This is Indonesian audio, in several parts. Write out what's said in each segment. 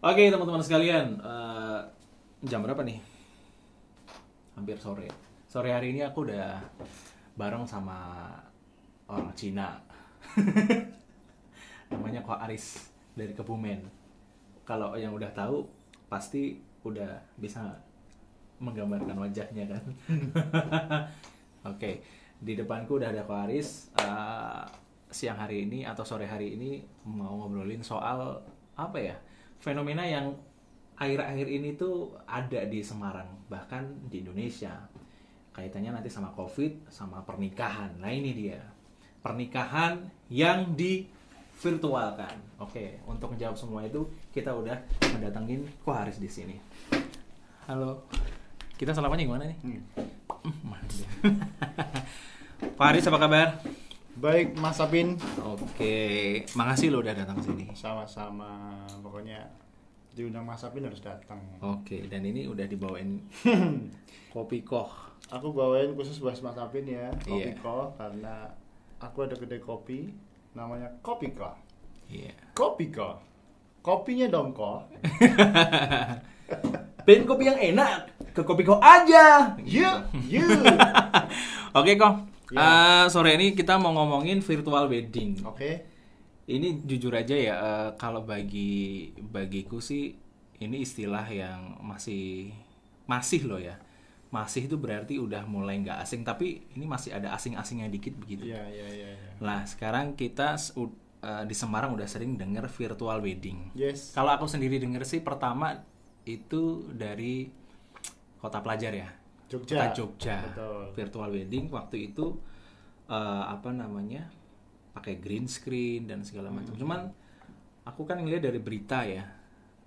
Oke teman-teman sekalian, jam berapa nih? Hampir sore. Sore hari ini aku udah bareng sama orang Cina. Namanya Ko Aris dari Kebumen. Kalau yang udah tahu pasti udah bisa menggambarkan wajahnya kan. Oke, di depanku udah ada Ko Aris. Siang hari ini atau sore hari ini mau ngobrolin soal apa ya? Fenomena yang akhir-akhir ini tuh ada di Semarang, bahkan di Indonesia. Kaitannya nanti sama COVID, sama pernikahan. Nah ini dia, pernikahan yang divirtualkan. Oke, untuk menjawab semua itu kita udah mendatangin Ko Haris di sini. Halo, kita salamannya gimana nih? Ko Haris apa kabar? Baik, Mas Sapin. Oke, makasih lo udah datang ke sini. Sama-sama. Pokoknya diundang Mas Sapin harus datang. Oke, dan ini udah dibawain kopi koh. Aku bawain khusus buat Mas Sapin ya, kopi Iya. koh karena aku ada kedai kopi namanya Kopi Koh. Iya. Kopi Koh. Kopinya dong koh. Pengen kopi yang enak, ke kopi koh aja. You. Oke koh. Ya. Sore ini kita mau ngomongin virtual wedding. Oke. Ini jujur aja ya, kalau bagiku sih ini istilah yang masih loh ya. Masih itu berarti udah mulai nggak asing, tapi ini masih ada asing-asingnya dikit begitu. Iya. Nah, sekarang kita di Semarang udah sering denger virtual wedding. Yes. Kalau aku sendiri denger sih pertama itu dari Kota Pelajar ya. Jogja. Kota Jogja. Betul. Virtual wedding waktu itu pakai green screen dan segala macam. Cuman aku kan ngeliat dari berita ya.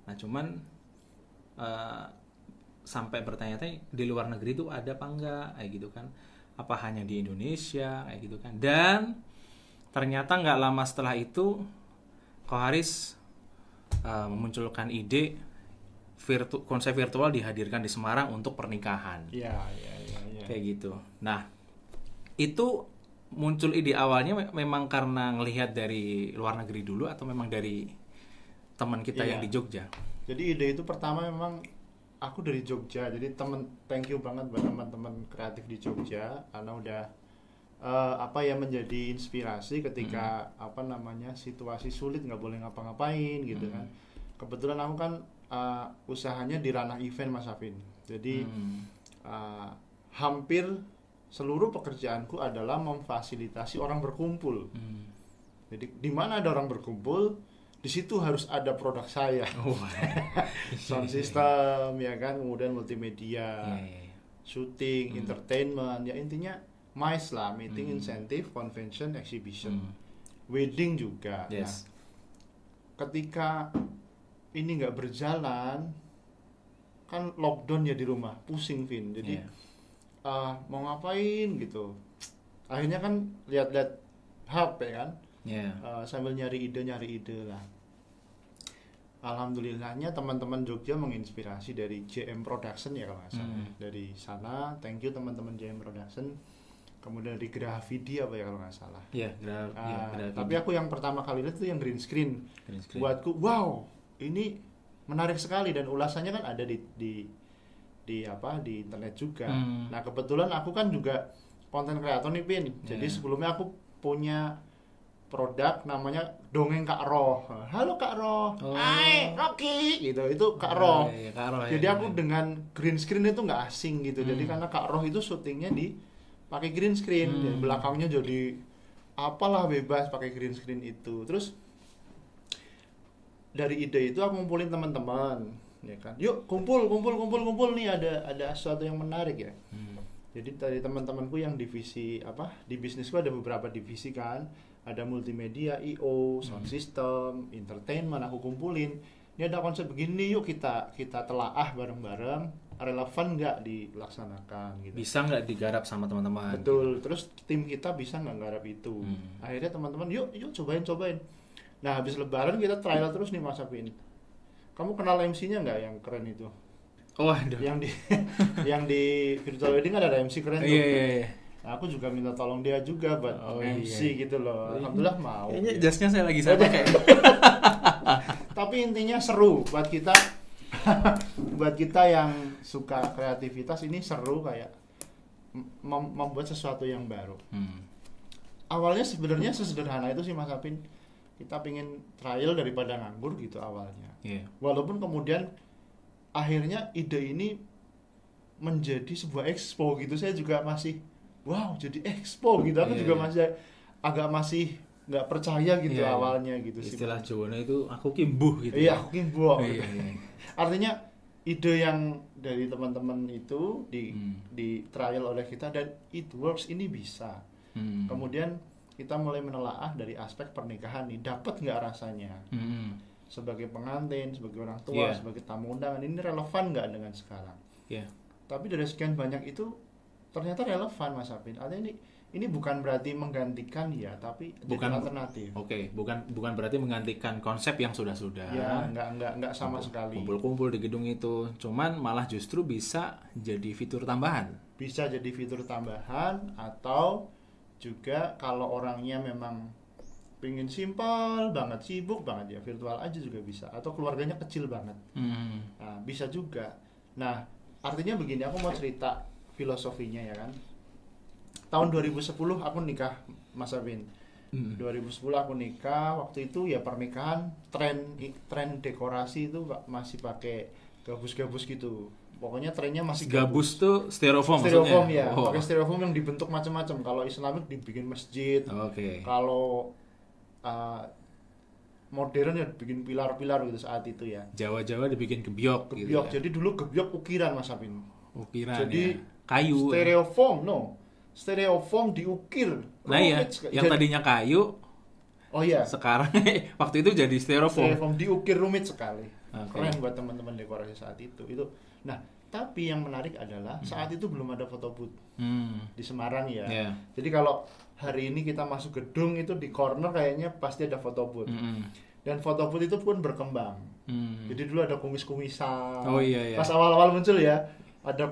Nah, cuman sampai bertanya-tanya di luar negeri itu ada apa enggak kayak gitu kan. Apa hanya di Indonesia kayak gitu kan. Dan ternyata nggak lama setelah itu Ko Haris memunculkan ide konsep virtual dihadirkan di Semarang untuk pernikahan. Iya. Kayak gitu. Nah, itu muncul ide awalnya memang karena ngelihat dari luar negeri dulu atau memang dari teman kita yang di Jogja? Jadi ide itu pertama memang aku dari Jogja. Jadi thank you banget buat teman-teman kreatif di Jogja karena udah menjadi inspirasi ketika situasi sulit nggak boleh ngapa-ngapain gitu kan. Kebetulan aku kan usahanya di ranah event Mas Afin. Jadi hampir seluruh pekerjaanku adalah memfasilitasi orang berkumpul. Jadi di mana ada orang berkumpul, di situ harus ada produk saya. Sound system ya kan, kemudian multimedia, syuting, entertainment, ya intinya MICE lah, meeting, incentive, convention, exhibition. Wedding juga. Yes. Nah, ketika ini nggak berjalan, kan lockdown ya di rumah, pusing Vin. Jadi mau ngapain gitu. Akhirnya kan lihat-lihat HP kan, sambil nyari ide lah. Alhamdulillahnya teman-teman Jogja menginspirasi dari JM Production ya kalau nggak salah. Dari sana, thank you teman-teman JM Production. Kemudian dari Grafidi apa ya kalau nggak salah. Tapi aku yang pertama kali lihat itu yang green screen. Buatku, wow, ini menarik sekali dan ulasannya kan ada di internet juga. Nah kebetulan aku kan juga konten kreator nih Pin. Jadi sebelumnya aku punya produk namanya Dongeng Kak Roh. Halo Kak Roh. Hai Rocky gitu. Itu Kak Roh. Kak Roh. Jadi aku dengan green screen itu nggak asing gitu. Jadi karena Kak Roh itu syutingnya pakai green screen. Jadi belakangnya jadi apalah bebas pakai green screen itu. Terus dari ide itu aku ngumpulin teman-teman, ya kan. Yuk kumpul nih ada sesuatu yang menarik ya. Jadi dari teman-temanku yang divisi di bisnisku ada beberapa divisi kan. Ada multimedia, I.O, sound system, entertainment aku kumpulin. Ini ada konsep begini yuk kita telaah bareng-bareng, relevan nggak dilaksanakan gitu. Bisa nggak digarap sama teman-teman? Betul. Terus tim kita bisa nggak garap itu. Akhirnya teman-teman yuk cobain. Nah habis lebaran kita trial terus nih Mas Apin. Kamu kenal MC-nya nggak yang keren itu? Waduh. Yang di virtual wedding ada MC keren tuh. Iya. Nah, aku juga minta tolong dia juga buat MC gitu loh. Alhamdulillah mau. Kayaknya jasnya saya lagi sama kayak. Tapi intinya seru buat kita. Buat kita yang suka kreativitas ini seru kayak membuat sesuatu yang baru. Awalnya sebenarnya sesederhana itu sih Mas Apin. Kita pingin trial daripada nganggur gitu awalnya. Walaupun kemudian akhirnya ide ini menjadi sebuah expo gitu, saya juga masih wow jadi expo gitu. Aku juga masih nggak percaya gitu awalnya gitu sih. Istilah Jawa itu aku kimbuh gitu. Iya, aku kimbuh. Artinya ide yang dari teman-teman itu di trial oleh kita dan it works, ini bisa. Kemudian kita mulai menelaah dari aspek pernikahan nih, dapat nggak rasanya sebagai pengantin, sebagai orang tua, sebagai tamu undangan, ini relevan nggak dengan sekarang. Tapi dari sekian banyak itu ternyata relevan Mas Apin. Artinya ini bukan berarti menggantikan tapi bukan alternatif. Bukan berarti menggantikan konsep yang sudah-sudah. Ya, enggak sama sekali. Kumpul-kumpul di gedung itu, cuman malah justru bisa jadi fitur tambahan. Bisa jadi fitur tambahan, atau juga kalau orangnya memang pengen simpel banget, sibuk banget ya, virtual aja juga bisa. Atau keluarganya kecil banget. Nah, bisa juga. Nah, artinya begini, aku mau cerita filosofinya ya kan. Tahun 2010 aku nikah Mas Apin. 2010 aku nikah. Waktu itu ya pernikahan tren dekorasi itu masih pakai gabus-gabus gitu. Pokoknya trennya masih gabus tuh styrofoam ya. Pakai styrofoam yang dibentuk macam-macam. Kalau Islamik dibikin masjid. Kalau modern ya dibikin pilar-pilar gitu saat itu ya. Jawa-Jawa dibikin gebyok gitu ya. Jadi dulu gebyok ukiran Mas Apin. Jadi kayu. Stereofoam diukir. Nah ya, yang tadinya kayu. Oh iya. Sekarang waktu itu jadi styrofoam. Stereofoam diukir rumit sekali. Keren buat teman-teman dekorasi saat itu. Nah, tapi yang menarik adalah saat itu belum ada foto booth di Semarang ya. Jadi kalau hari ini kita masuk gedung itu di corner kayaknya pasti ada foto booth. Dan foto booth itu pun berkembang. Jadi dulu ada kumis-kumisan. Pas awal-awal muncul ya. Ada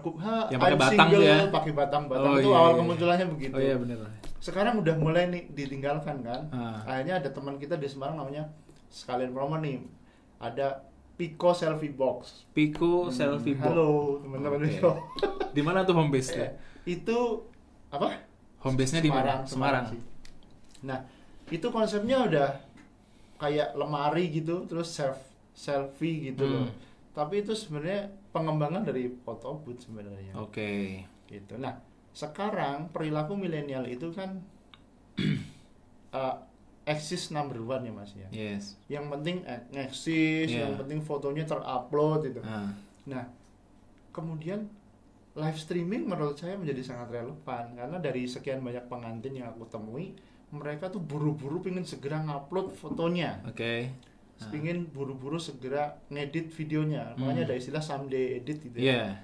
yang pakai batang ya, pakai batang-batang itu awal kemunculannya begitu. Benar. Sekarang udah mulai nih ditinggalkan kan. Akhirnya ada teman kita di Semarang namanya, sekalian promo nih, ada Pico Selfie Box. Selfie Box. Halo teman-teman Pico. Di mana tuh home base-nya? Itu apa? Home base-nya di mana? Semarang. Nah, itu konsepnya udah kayak lemari gitu, terus selfie gitu loh. Tapi itu sebenarnya pengembangan dari foto booth sebenarnya. Gitu. Nah, sekarang perilaku milenial itu kan eksis number one ya Mas ya. Yang penting eksis, yang penting fotonya terupload gitu. Nah, kemudian live streaming menurut saya menjadi sangat relevan karena dari sekian banyak pengantin yang aku temui, mereka tuh buru-buru pengen segera ngupload fotonya. Pingin buru-buru segera ngedit videonya. Makanya ada istilah someday edit gitu ya.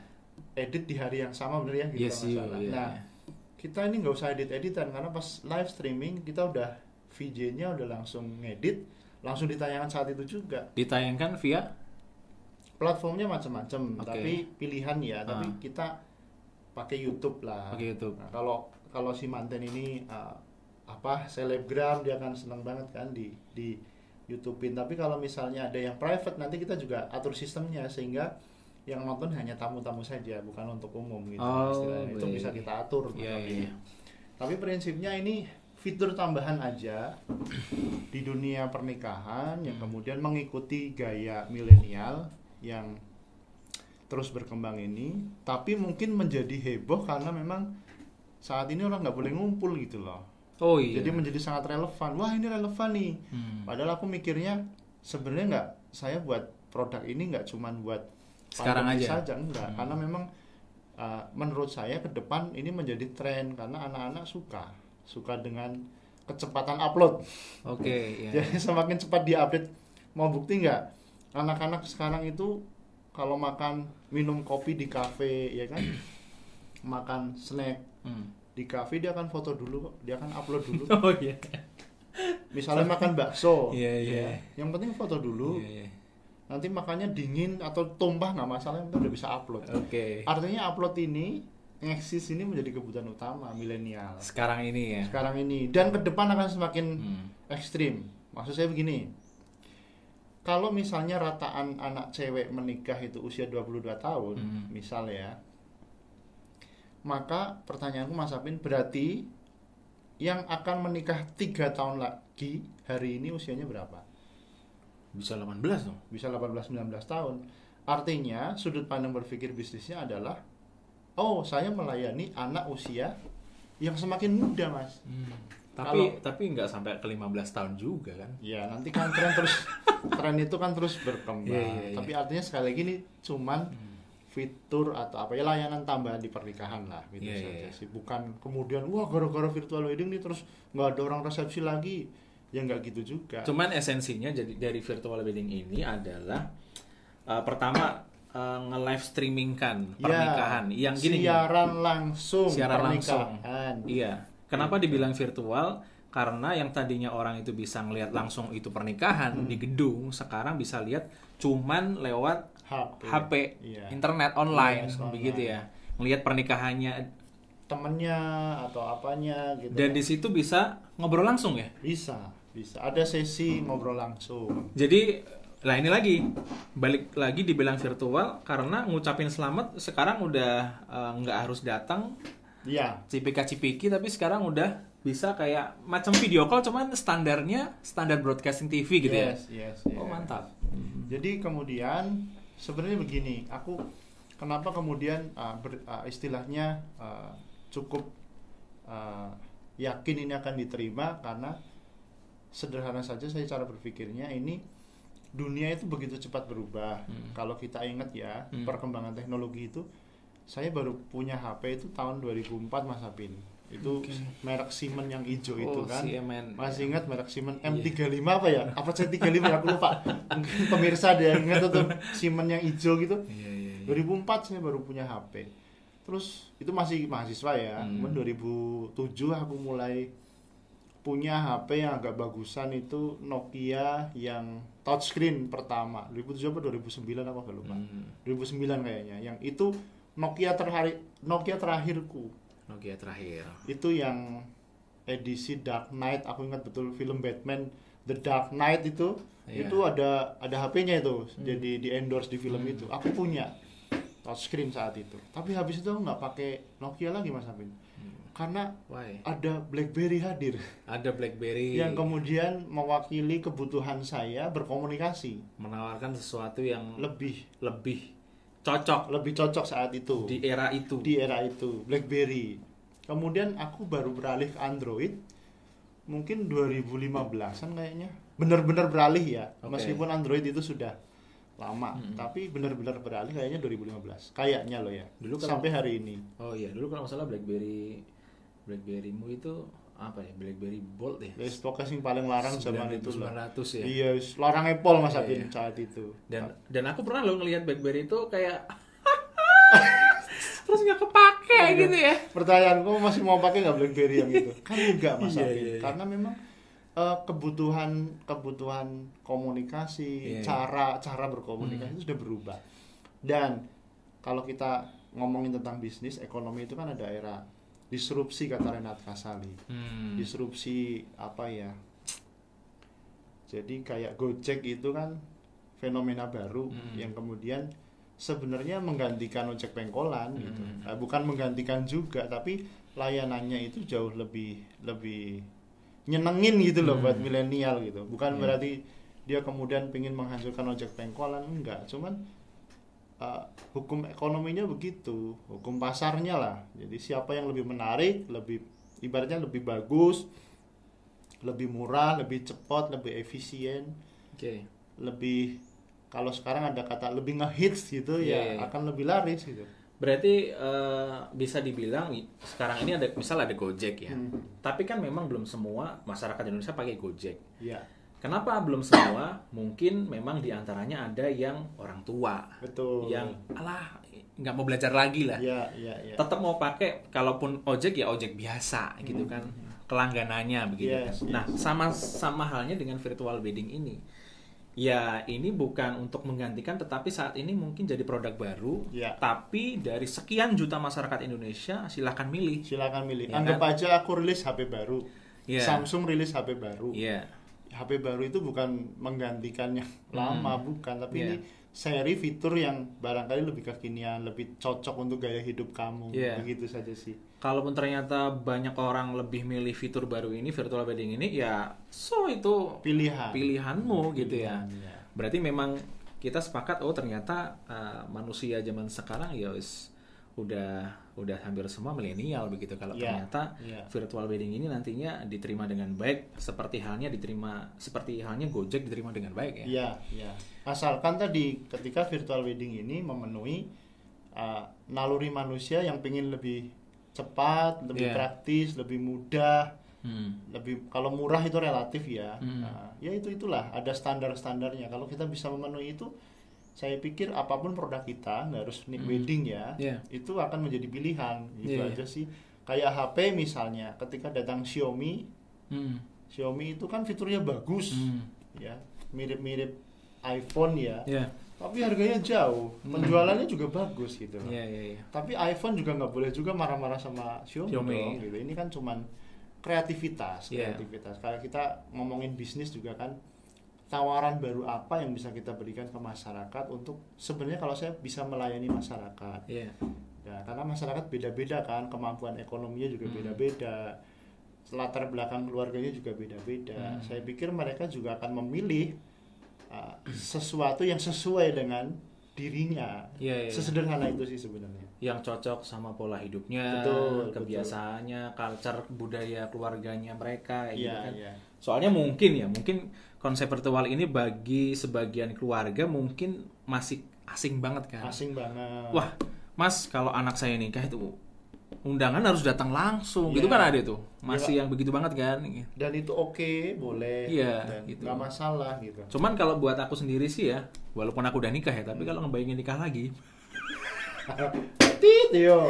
Edit di hari yang sama bener ya gitu masalah. Nah, kita ini nggak usah edit-editan karena pas live streaming kita udah VJ-nya udah langsung ngedit, langsung ditayangkan saat itu juga. Ditayangkan via platformnya macam-macam, tapi pilihan ya. Tapi kita pakai YouTube lah. Nah, kalau si manten ini selebgram, dia akan senang banget kan di YouTube-in. Tapi kalau misalnya ada yang private, nanti kita juga atur sistemnya sehingga yang nonton hanya tamu-tamu saja, bukan untuk umum gitu. Istilahnya itu bisa kita atur. Tapi prinsipnya ini fitur tambahan aja di dunia pernikahan yang kemudian mengikuti gaya milenial yang terus berkembang ini, tapi mungkin menjadi heboh karena memang saat ini orang nggak boleh ngumpul gitu loh. Jadi menjadi sangat relevan. Wah, ini relevan nih. Padahal aku mikirnya sebenarnya nggak, saya buat produk ini nggak cuman buat sekarang aja saja, enggak. Karena memang menurut saya ke depan ini menjadi tren karena anak-anak suka dengan kecepatan upload. Jadi semakin cepat diupdate. Mau bukti nggak? Anak-anak sekarang itu kalau makan minum kopi di kafe ya kan, makan snack di kafe dia akan foto dulu kok, dia akan upload dulu. Misalnya makan bakso, yang penting foto dulu. Nanti makannya dingin atau tumpah nggak masalah, itu udah bisa upload. Artinya upload ini, eksis ini menjadi kebutuhan utama milenial. Sekarang ini, dan ke depan akan semakin ekstrim. Maksud saya begini, kalau misalnya rataan anak cewek menikah itu usia 22 tahun, misal ya, maka pertanyaanku Mas Apin, berarti yang akan menikah 3 tahun lagi hari ini usianya berapa? Bisa 18 dong. Bisa 18-19 tahun. Artinya sudut pandang berpikir bisnisnya adalah, oh saya melayani anak usia yang semakin muda, Mas. Tapi nggak sampai ke 15 tahun juga kan? Ya nanti kan tren itu kan terus berkembang. Yeah. Tapi artinya sekali lagi ini cuman fitur atau apa ya, layanan tambahan di pernikahan lah gitu saja sih. Bukan kemudian wah gara-gara virtual wedding nih terus nggak ada orang resepsi lagi. Ya nggak gitu juga. Cuman esensinya jadi dari virtual wedding ini adalah pertama nge-live streaming kan pernikahan yang gini siaran langsung pernikahan. Iya. Kenapa dibilang virtual? Karena yang tadinya orang itu bisa ngelihat langsung itu pernikahan di gedung, sekarang bisa lihat cuman lewat HP. Internet online, begitu ya. Ngelihat pernikahannya temennya atau apanya gitu. Dan di situ bisa ngobrol langsung ya? Bisa. Ada sesi ngobrol langsung. Jadi, lah ini lagi balik lagi dibilang virtual karena ngucapin selamat sekarang udah nggak harus datang. Iya. Cipika-cipiki, tapi sekarang udah bisa kayak macam video call, cuman standar broadcasting TV gitu ya. Yes. Oh mantap. Jadi kemudian sebenarnya begini, aku kenapa kemudian istilahnya cukup yakin ini akan diterima, karena sederhana saja saya cara berpikirnya, ini dunia itu begitu cepat berubah. Kalau kita ingat ya perkembangan teknologi itu, saya baru punya HP itu tahun 2004 Mas Apin. Itu merek Siemens yang hijau itu kan. Masih ingat merek Siemens M35 apa ya? Apa C35 ya, aku lupa. Mungkin pemirsa ada yang ingat tuh Siemens yang hijau gitu. 2004 saya baru punya HP. Terus itu masih mahasiswa ya. Kemudian 2007 aku mulai punya HP yang agak bagusan, itu Nokia yang touchscreen pertama. 2007 apa 2009 aku agak lupa. 2009 kayaknya. Yang itu Nokia terakhirku. Nokia terakhir. Itu yang edisi Dark Knight, aku ingat betul film Batman The Dark Knight itu. Itu ada HP-nya itu. Jadi di endorse di film itu. Aku punya touchscreen saat itu. Tapi habis itu aku nggak pakai Nokia lagi Mas Apin. Karena ada BlackBerry hadir. Ada BlackBerry yang kemudian mewakili kebutuhan saya berkomunikasi, menawarkan sesuatu yang lebih cocok saat itu. Di era itu BlackBerry. Kemudian aku baru beralih ke Android mungkin 2015-an kayaknya. Benar-benar beralih ya. Meskipun Android itu sudah lama, tapi benar-benar beralih kayaknya 2015. Kayaknya loh ya. Dulu sampai hari ini. Oh iya, dulu kalau masalah BlackBerry-mu itu apa ya? BlackBerry Bold ya. Yes, pokoknya yang paling larang zaman itu lah. 900 ya. Iya, larang Apple Mas Apin saat itu. Dan aku pernah lo ngelihat BlackBerry itu kayak terus nggak kepake gitu ya. Pertanyaan, kamu masih mau pakai nggak BlackBerry yang itu? Kan enggak Mas Apin. Karena memang kebutuhan komunikasi, cara berkomunikasi itu sudah berubah. Dan kalau kita ngomongin tentang bisnis, ekonomi itu kan ada era disrupsi, kata Renat Kasali. Disrupsi apa ya? Jadi kayak Gojek itu kan fenomena baru yang kemudian sebenarnya menggantikan ojek pengkolan gitu. Bukan menggantikan juga, tapi layanannya itu jauh lebih nyenengin gitu loh buat milenial gitu. Bukan berarti dia kemudian pengen menghancurkan ojek pengkolan, enggak. Cuman hukum ekonominya begitu, hukum pasarnya lah. Jadi siapa yang lebih menarik, ibaratnya lebih bagus, lebih murah, lebih cepat, lebih efisien, lebih, kalau sekarang ada kata lebih ngehits gitu akan lebih laris gitu. Berarti bisa dibilang sekarang ini ada Gojek ya, tapi kan memang belum semua masyarakat Indonesia pakai Gojek. Kenapa belum semua? Mungkin memang diantaranya ada yang orang tua, yang nggak mau belajar lagi lah, tetap mau pakai, kalaupun ojek ya ojek biasa gitu kan, kelangganannya begitu kan. Nah sama halnya dengan virtual wedding ini. Ya ini bukan untuk menggantikan, tetapi saat ini mungkin jadi produk baru. Tapi dari sekian juta masyarakat Indonesia silakan milih. Anggap aja aku rilis HP baru, Samsung rilis HP baru. HP baru itu bukan menggantikan yang lama, bukan, tapi ini seri fitur yang barangkali lebih kekinian, lebih cocok untuk gaya hidup kamu. Begitu saja sih. Kalaupun ternyata banyak orang lebih milih fitur baru ini, virtual wedding ini, ya itu pilihanmu gitu ya. Berarti memang kita sepakat, ternyata manusia zaman sekarang ya udah hampir semua milenial begitu. Kalau ternyata virtual wedding ini nantinya diterima dengan baik, seperti halnya Gojek diterima dengan baik ya. Iya. Asalkan tadi ketika virtual wedding ini memenuhi naluri manusia yang pengen lebih cepat, lebih praktis, lebih mudah, lebih, kalau murah itu relatif ya. Ya itulah ada standar-standarnya. Kalau kita bisa memenuhi itu, saya pikir apapun produk kita, nggak harus wedding ya, itu akan menjadi pilihan. Gitu aja sih. Kayak HP misalnya, ketika datang Xiaomi itu kan fiturnya bagus, ya mirip-mirip iPhone ya. Tapi harganya jauh, penjualannya juga bagus gitu. Tapi iPhone juga nggak boleh juga marah-marah sama Xiaomi dong, gitu. Ini kan cuman kreativitas. Kalau kita ngomongin bisnis juga kan, tawaran baru apa yang bisa kita berikan ke masyarakat untuk sebenarnya kalau saya bisa melayani masyarakat. Ya, karena masyarakat beda-beda kan, kemampuan ekonominya juga beda-beda, latar belakang keluarganya juga beda-beda. Saya pikir mereka juga akan memilih sesuatu yang sesuai dengan dirinya. Sesederhana itu sih sebenarnya. Yang cocok sama pola hidupnya, kebiasaannya, culture, budaya keluarganya mereka gitu kan. Soalnya mungkin konsep virtual ini bagi sebagian keluarga mungkin masih asing banget kan. Asing banget. Wah, Mas, kalau anak saya nikah itu undangan harus datang langsung, gitu kan ada tuh. Masih yang begitu banget kan. Dan itu oke, boleh. Dan gitu. Gak masalah gitu. Cuman kalau buat aku sendiri sih ya, walaupun aku udah nikah ya, tapi kalau ngebayangin nikah lagi,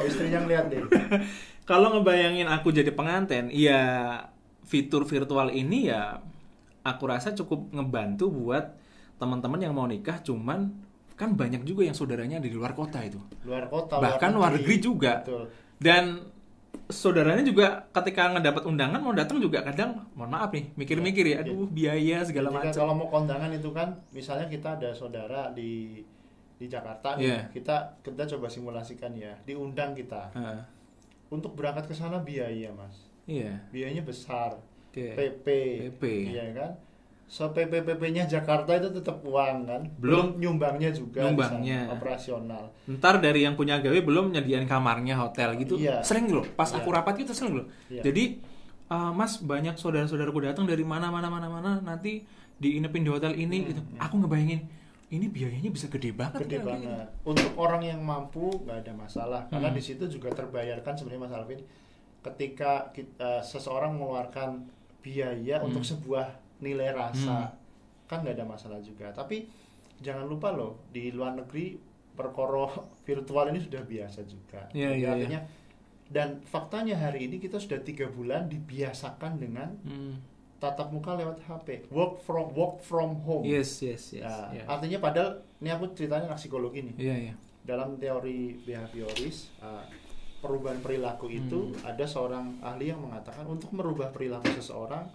istrinya ngeliat deh. Kalau ngebayangin aku jadi pengantin, ya fitur virtual ini ya aku rasa cukup ngebantu buat teman-teman yang mau nikah. Cuman kan banyak juga yang saudaranya di luar kota itu. Bahkan luar negeri juga. Betul. Dan saudaranya juga ketika ngedapat undangan mau datang juga kadang, mohon maaf nih, mikir-mikir ya, aduh biaya segala macam. Kalau mau kondangan itu kan, misalnya kita ada saudara di Jakarta nih, kita coba simulasikan ya, diundang kita. Untuk berangkat ke sana biaya, Mas. Biayanya besar. PP. Iya kan? So PP-PP-nya Jakarta itu tetap uang kan, belum nyumbangnya juga, operasional. Ntar dari yang punya gawe belum nyediain kamarnya, hotel gitu. Sering loh, pas aku rapat gitu sering loh. Jadi Mas, banyak saudara-saudaraku datang dari mana nanti diinepin di hotel ini gitu. Aku ngebayangin ini biayanya bisa gede banget. Gede banget. Gitu. Untuk orang yang mampu nggak ada masalah, karena di situ juga terbayarkan sebenarnya Mas Alvin. Ketika seseorang mengeluarkan biaya untuk sebuah nilai rasa, kan nggak ada masalah juga. Tapi jangan lupa loh, di luar negeri perkara virtual ini sudah biasa juga. Artinya, dan faktanya hari ini kita sudah 3 bulan dibiasakan dengan tatap muka lewat HP, work from home. Yes. Artinya padahal ini aku ceritanya anak psikologi nih. Dalam teori behavioris, perubahan perilaku itu ada seorang ahli yang mengatakan untuk merubah perilaku seseorang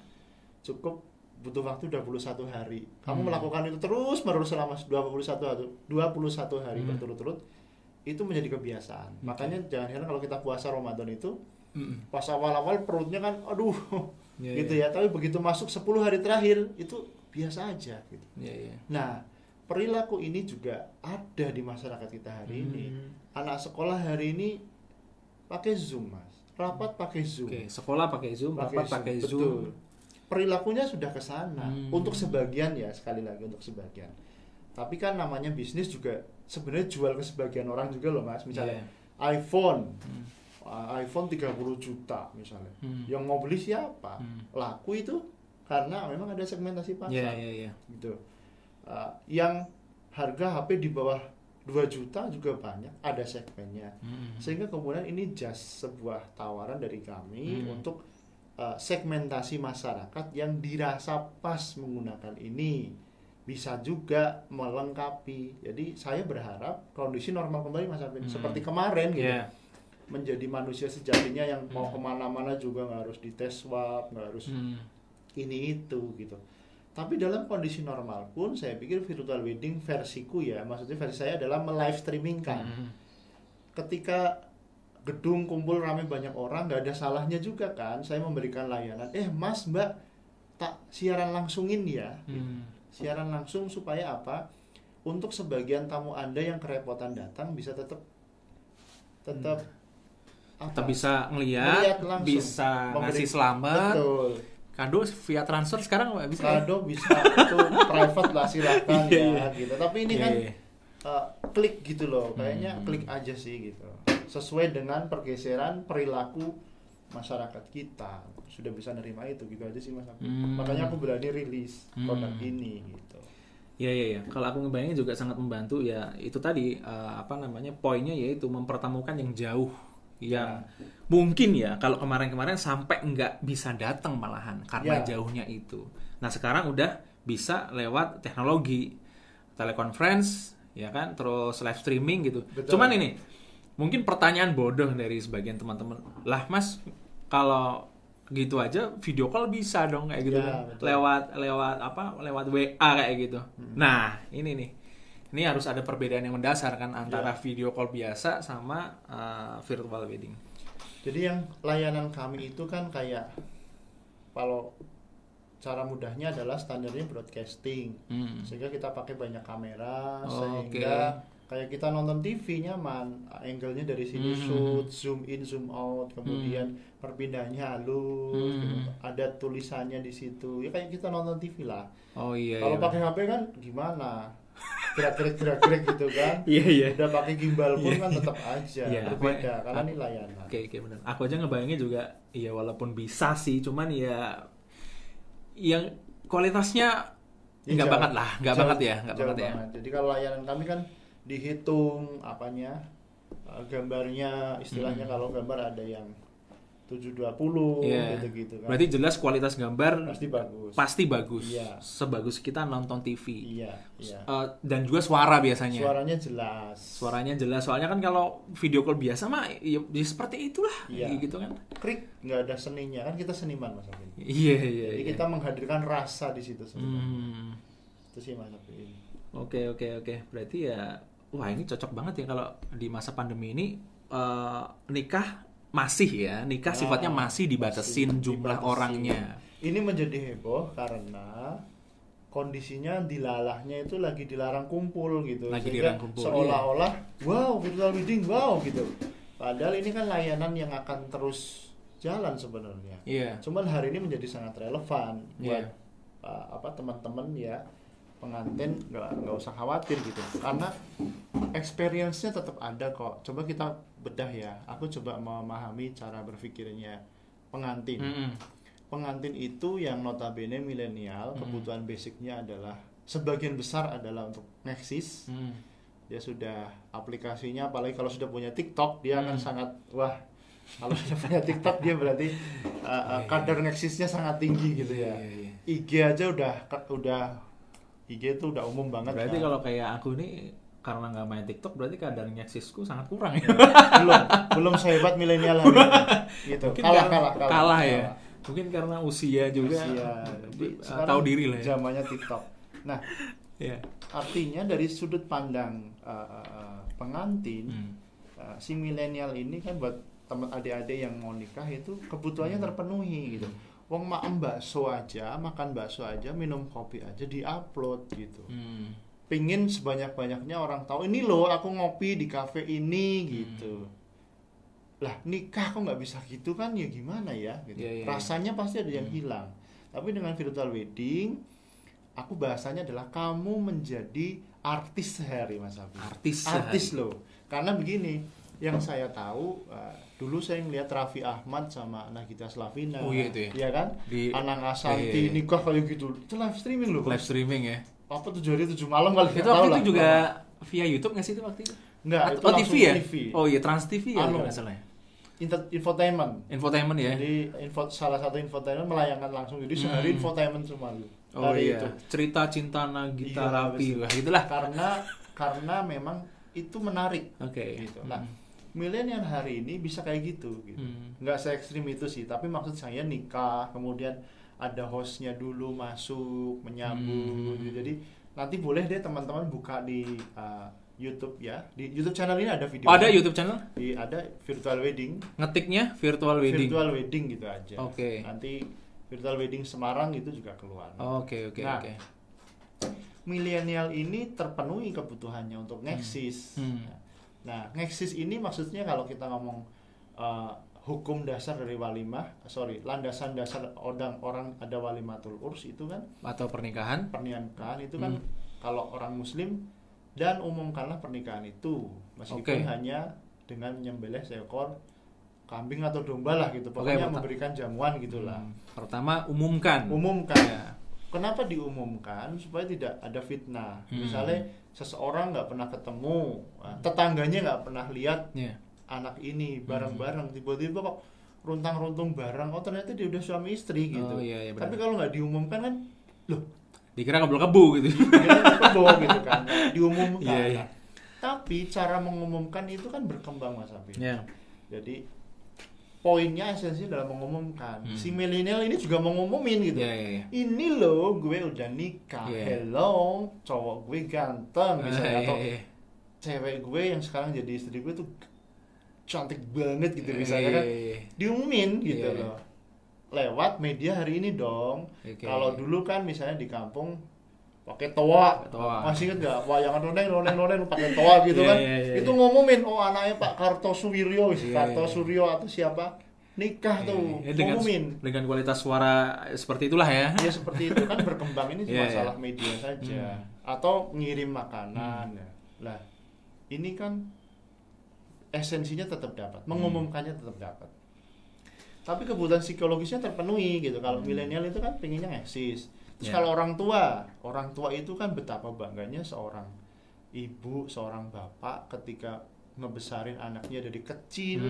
cukup butuh waktu 21 hari. Kamu melakukan itu terus menerus selama 21 hari berturut-turut, itu menjadi kebiasaan. Makanya jangan heran kalau kita puasa Ramadan itu pas awal-awal perutnya kan aduh gitu ya, tapi begitu masuk 10 hari terakhir itu biasa aja gitu. Nah, perilaku ini juga ada di masyarakat kita hari ini. Anak sekolah hari ini pakai Zoom, Mas. Rapat pakai Zoom. Sekolah pakai Zoom, rapat pakai Zoom. Betul. Perilakunya sudah ke sana. Untuk sebagian ya, sekali lagi untuk sebagian. Tapi kan namanya bisnis juga sebenarnya jual ke sebagian orang juga loh, Mas. Misalnya iPhone 30 juta misalnya. Yang mau beli siapa? Laku itu karena memang ada segmentasi pasar. Gitu. Yang harga HP di bawah 2 juta juga banyak, ada segmennya. Sehingga kemudian ini just sebuah tawaran dari kami untuk segmentasi masyarakat yang dirasa pas menggunakan ini, bisa juga melengkapi. Jadi saya berharap kondisi normal kembali, Mas Arvin, seperti kemarin gitu. Menjadi manusia sejatinya yang mau kemana-mana juga nggak harus dites swab, nggak harus ini itu gitu. Tapi dalam kondisi normal pun saya pikir virtual wedding versiku ya, maksudnya versi saya adalah live streamingkan. Ketika gedung kumpul ramai banyak orang, nggak ada salahnya juga kan saya memberikan layanan. Mas Mbak tak siaran langsungin ya. Siaran langsung supaya apa? Untuk sebagian tamu Anda yang kerepotan datang bisa tetap bisa ngelihat, bisa ngasih selamat. Betul. Kado via transfer sekarang nggak bisa. Kado bisa itu private lah silakan ya gitu. Tapi ini kan klik gitu loh, kayaknya klik aja sih gitu. Sesuai dengan pergeseran perilaku masyarakat kita sudah bisa nerima itu gitu aja sih Mas aku. Makanya aku berani rilis produk ini gitu. Iya. Kalau aku ngebayangin juga sangat membantu ya. Itu tadi poinnya yaitu mempertemukan yang jauh. Yang mungkin ya kalau kemarin-kemarin sampai nggak bisa datang malahan karena jauhnya itu. Nah sekarang udah bisa lewat teknologi teleconference ya kan, terus live streaming gitu. Betul. Cuman ini mungkin pertanyaan bodoh dari sebagian teman-teman, lah Mas kalau gitu aja video call bisa dong kayak gitu kan? lewat WA kayak gitu. Nah ini nih. Ini harus ada perbedaan yang mendasar kan antara video call biasa sama virtual wedding. Jadi yang layanan kami itu kan kayak kalau cara mudahnya adalah standarnya broadcasting. Sehingga kita pakai banyak kamera sehingga kayak kita nonton TV nyaman, angle-nya dari sini shoot, zoom in, zoom out, kemudian perpindahannya halus, gitu. Ada tulisannya di situ. Ya kayak kita nonton TV lah. Kalau pakai HP kan gimana? Gerak-gerik gitu kan. Udah pakai gimbal pun kan tetap aja berbeda karena ini layanan. Oke, benar. Aku aja ngebayangin juga ya walaupun bisa sih, cuman ya yang kualitasnya enggak banget lah, enggak banget ya. Jadi kalau layanan kami kan dihitung gambarnya, istilahnya kalau gambar ada yang 720 gitu kan. Berarti jelas kualitas gambar pasti bagus. Sebagus kita nonton TV. Dan juga suara biasanya. Suaranya jelas. Soalnya kan kalau video call biasa mah ya seperti itulah gitu kan. Krik nggak ada seninya kan, kita seniman Mas Afin. Jadi kita menghadirkan rasa di situ sebenarnya. Itu sih Mas Afin. Oke. Berarti ya wah ini cocok banget ya kalau di masa pandemi ini nikah sifatnya masih dibatasin jumlah orangnya. Ini menjadi heboh karena kondisinya dilalahnya itu lagi dilarang kumpul gitu. Seolah-olah wow virtual wedding wow gitu. Padahal ini kan layanan yang akan terus jalan sebenarnya. Cuman hari ini menjadi sangat relevan buat teman-teman ya pengantin, nggak usah khawatir gitu karena experience-nya tetap ada kok. Coba kita bedah ya, aku coba memahami cara berpikirnya pengantin. Pengantin itu yang notabene milenial, kebutuhan basicnya adalah sebagian besar adalah untuk ngeksis. Dia sudah aplikasinya, apalagi kalau sudah punya TikTok dia akan sangat kalau sudah punya TikTok dia berarti kadar ngeksisnya sangat tinggi gitu ya. IG aja udah IG itu udah umum banget. Berarti kalau kayak aku ini karena nggak main TikTok berarti kadar nyeksisku sangat kurang ya. belum sehebat milenial hari ini. Gitu. Kalah ya. Mungkin karena usia juga. Tahu diri lah ya. Zamannya TikTok. Nah, artinya dari sudut pandang pengantin, si milenial ini kan buat teman adik-adik yang mau nikah itu kebutuhannya terpenuhi gitu. Wong makan bakso aja, minum kopi aja di-upload gitu. Pingin sebanyak-banyaknya orang tahu ini loh aku ngopi di kafe ini gitu. Lah nikah kok nggak bisa gitu kan ya gimana ya gitu. Rasanya pasti ada yang hilang. Tapi dengan virtual wedding, aku bahasanya adalah kamu menjadi artis sehari Mas Abi. Artis loh. Karena begini, yang saya tahu dulu saya ngeliat Raffi Ahmad sama Nagita Slavina, ya kan? Anang Ashanti nikah kayak gitu, itu live streaming loh. Live streaming ya. Apa 7 hari 7 malam kali itu waktu itu juga via YouTube nggak sih itu waktu itu? Enggak, itu TV ya? TV. Oh iya, Trans TV ya kalau nggak salah ya. Infotainment ya. Jadi salah satu infotainment melayangkan langsung, jadi sehari infotainment cuma lu. Itu. Cerita cinta Nagita Raffi lah gitulah. Karena memang itu menarik. Gitu. Nah, milenial hari ini bisa kayak gitu. Nggak se ekstrim itu sih, tapi maksud saya nikah kemudian ada hostnya dulu masuk menyambut. Jadi nanti boleh deh teman-teman buka di YouTube ya. Di YouTube channel ini ada video. Ada YouTube channel? Ada virtual wedding. Ngetiknya virtual wedding. Virtual wedding gitu aja. Oke. Nanti virtual wedding Semarang itu juga keluar. Oke. Milenial ini terpenuhi kebutuhannya untuk ngeksis. Nah, ngeksis ini maksudnya kalau kita ngomong hukum dasar dari landasan dasar orang ada walimatul urs itu kan, atau pernikahan itu kan kalau orang muslim, dan umumkanlah pernikahan itu meskipun hanya dengan menyembelih seekor kambing atau domba lah gitu, pokoknya memberikan jamuan gitulah. Pertama umumkan ya. Kenapa diumumkan? Supaya tidak ada fitnah. Misalnya seseorang nggak pernah ketemu, tetangganya nggak pernah lihat anak ini bareng-bareng, tiba-tiba kok runtang-runtung bareng, ternyata dia udah suami istri gitu. Tapi kalau nggak diumumkan kan, loh, dikira kebu-kebu gitu. Gitu kan, diumumkan. Tapi cara mengumumkan itu kan berkembang, Mas Afif. Jadi poinnya esensi dalam mengumumkan. Si milenial ini juga mengumumin gitu. Ini loh, gue udah nikah. Hello, cowok gue ganteng misalnya, atau cewek gue yang sekarang jadi istri gue tuh cantik banget gitu misalnya kan, diumumin gitu loh lewat media hari ini dong. Kalau dulu kan misalnya di kampung pakai toa. Masih inget gak wayangan noneng pakai toa gitu kan. Itu ngumumin, anaknya Pak Kartosuryo atau siapa nikah tuh, ngumumin dengan kualitas suara seperti itulah ya. Ya seperti itu kan berkembang, ini masalah media saja. Atau ngirim makanan. Lah ini kan esensinya tetap dapat, mengumumkannya tetap dapat. Tapi kebutuhan psikologisnya terpenuhi gitu. Kalau milenial itu kan pengennya eksis. Terus kalau orang tua itu kan betapa bangganya seorang ibu, seorang bapak ketika ngebesarin anaknya dari kecil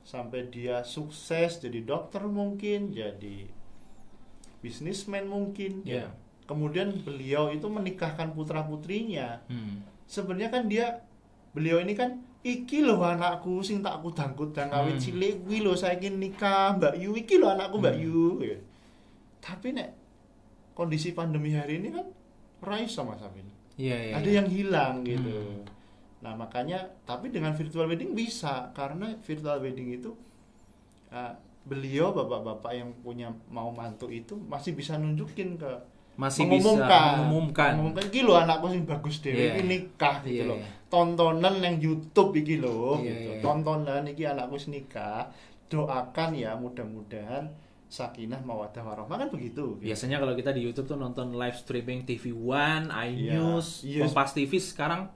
sampai dia sukses jadi dokter mungkin, jadi bisnismen mungkin. Kemudian beliau itu menikahkan putra-putrinya. Sebenarnya kan beliau ini kan, iki lho anakku sing tak kudang-kudang kawin cilik kuwi lho saiki nikah Mbak Yu, iki lho anakku Mbak Yu. Tapi nek kondisi pandemi hari ini kan ora iso Mas Afin. Ada yang hilang gitu. Nah, makanya tapi dengan virtual wedding bisa, karena virtual wedding itu beliau bapak-bapak yang punya mau mantu itu masih bisa nunjukin mengumumkan iki lho anakku sing bagus dhewe iki nikah gitu loh. Tontonan yang YouTube iki lho gitu. Tontonan iki anakku wis nikah. Doakan ya mudah-mudahan sakinah mawaddah warahmah, kan begitu. Biasanya kalau kita di YouTube tuh nonton live streaming TV One, iNews, Kompas TV, sekarang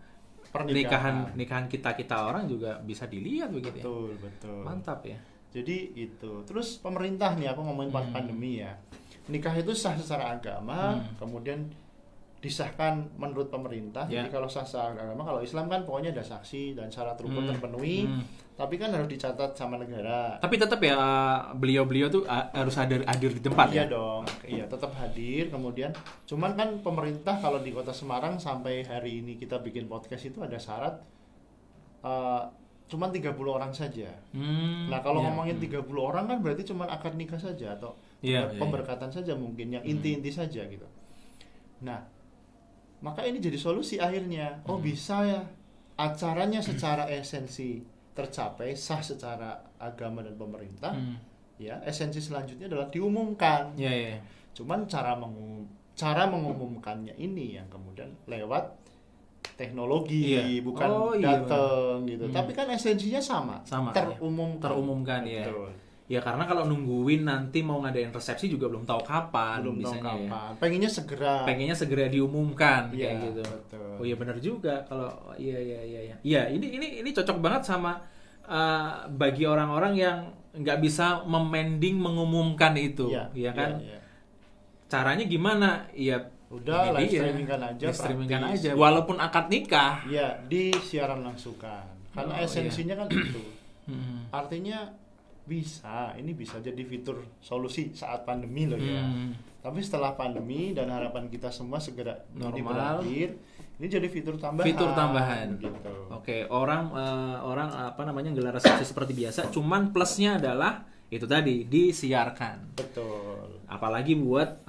nikahan kita orang juga bisa dilihat begitu. Betul. Mantap ya. Jadi itu. Terus pemerintah nih, aku ngomongin pas pandemi ya. Nikah itu sah secara agama, kemudian disahkan menurut pemerintah. Jadi kalau sah secara agama, kalau Islam kan pokoknya ada saksi dan syarat rukun terpenuhi, tapi kan harus dicatat sama negara. Tapi tetap ya beliau-beliau tuh harus hadir di tempat. Iya dong, iya tetap hadir. Kemudian cuman kan pemerintah kalau di Kota Semarang sampai hari ini kita bikin podcast itu ada syarat cuman 30 orang saja. Nah kalau ngomongin 30 orang kan berarti cuman akad nikah saja atau pemberkatan saja mungkin, yang inti-inti saja gitu. Nah, maka ini jadi solusi akhirnya. Bisa ya acaranya secara esensi tercapai, sah secara agama dan pemerintah. Ya, esensi selanjutnya adalah diumumkan. Cuman cara mengumumkannya ini yang kemudian lewat teknologi, bukan datang gitu. Tapi kan esensinya sama terumumkan ya. Ya karena kalau nungguin nanti mau ngadain resepsi juga belum tahu kapan. Ya. Pengennya segera diumumkan kayak gitu. Betul. Oh iya benar juga kalau iya. Ya ini cocok banget sama bagi orang-orang yang nggak bisa memending mengumumkan itu, ya kan? Caranya gimana? Ya udah live streamingkan aja. Walaupun akad nikah. Ya di siaran langsungkan. Karena esensinya kan itu. Artinya ini bisa jadi fitur solusi saat pandemi loh ya. Tapi setelah pandemi dan harapan kita semua segera normal, ini jadi fitur tambahan. Gitu. Oke, orang gelar resepsi seperti biasa, cuman plusnya adalah itu tadi disiarkan. Betul. Apalagi buat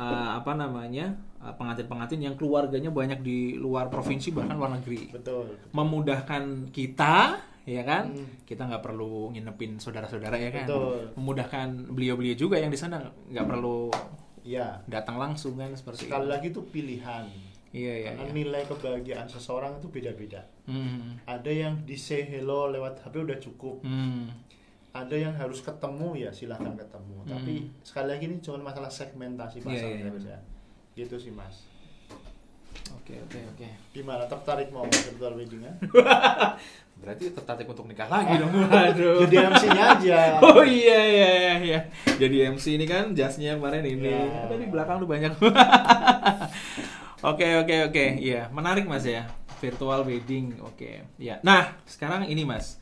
pengantin-pengantin yang keluarganya banyak di luar provinsi bahkan luar negeri. Betul. Memudahkan kita, ya kan? Kita nggak perlu nginepin saudara-saudara, ya kan? Betul. Memudahkan beliau-beliau juga yang di sana nggak perlu datang langsung kan seperti sekali lagi itu pilihan. Iya. Nilai kebahagiaan seseorang itu beda-beda. Ada yang di say hello lewat HP udah cukup. Ada yang harus ketemu, ya silahkan ketemu. Tapi sekali lagi ini cuma masalah segmentasi pasar saja. Gitu sih Mas. Oke. Gimana, tertarik mau virtual wedding-nya? Berarti tertarik untuk nikah lagi dong. Waduh. Jadi MC-nya aja. Oh iya. Jadi MC ini kan jasnya kemarin ini. Ada di belakang tuh banyak. Oke. Iya, menarik Mas ya. Virtual wedding. Oke. Ya. Nah, sekarang ini Mas.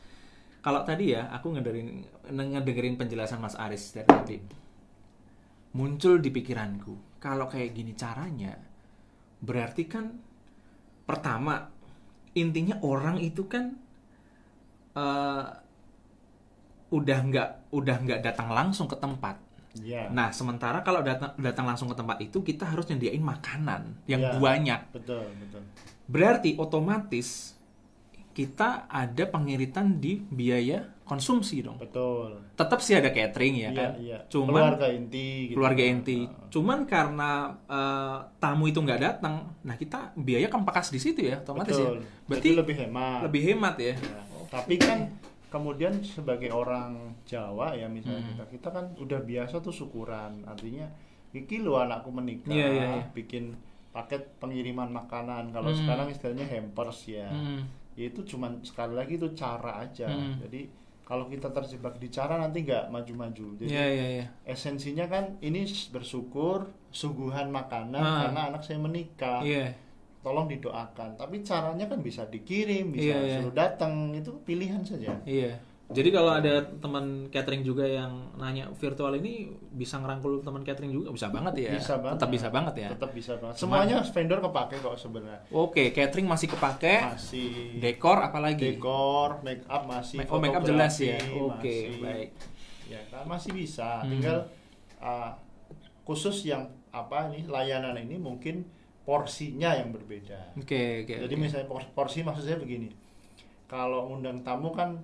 Kalau tadi ya aku ngedengerin penjelasan Mas Aris dari tadi. Muncul di pikiranku, kalau kayak gini caranya, berarti kan pertama intinya orang itu kan udah nggak datang langsung ke tempat. Nah, sementara kalau datang langsung ke tempat itu kita harus nyediain makanan yang banyak. Betul. Berarti otomatis kita ada pengiritan di biaya konsumsi dong. Betul. Tetap sih ada catering ya kan. Iya. Cuman keluarga inti. Cuman karena tamu itu nggak datang, nah kita biaya kan pakas di situ ya, otomatis. Betul. Ya. Berarti lebih hemat ya. Tapi kan kemudian sebagai orang Jawa ya misalnya kita kan udah biasa tuh syukuran. Artinya iki lo anakku menikah, bikin paket pengiriman makanan. Kalau sekarang istilahnya hampers ya. Itu cuman sekali lagi itu cara aja. Jadi kalau kita terjebak di cara nanti nggak maju-maju. Jadi esensinya kan ini bersyukur suguhan makanan karena anak saya menikah. Tolong didoakan. Tapi caranya kan bisa dikirim, bisa suruh datang, itu pilihan saja. Jadi kalau ada teman catering juga yang nanya virtual ini bisa ngerangkul teman catering juga, bisa banget ya. Tetap bisa banget ya. Semuanya vendor kepake kok sebenarnya. Oke, catering masih kepake. Masih. Dekor apalagi? Dekor, make up masih. Make up jelas ya. Oke, baik. Ya kan masih bisa. Tinggal khusus yang layanan ini mungkin porsinya yang berbeda. Jadi misalnya porsi maksud saya begini. Kalau undang tamu kan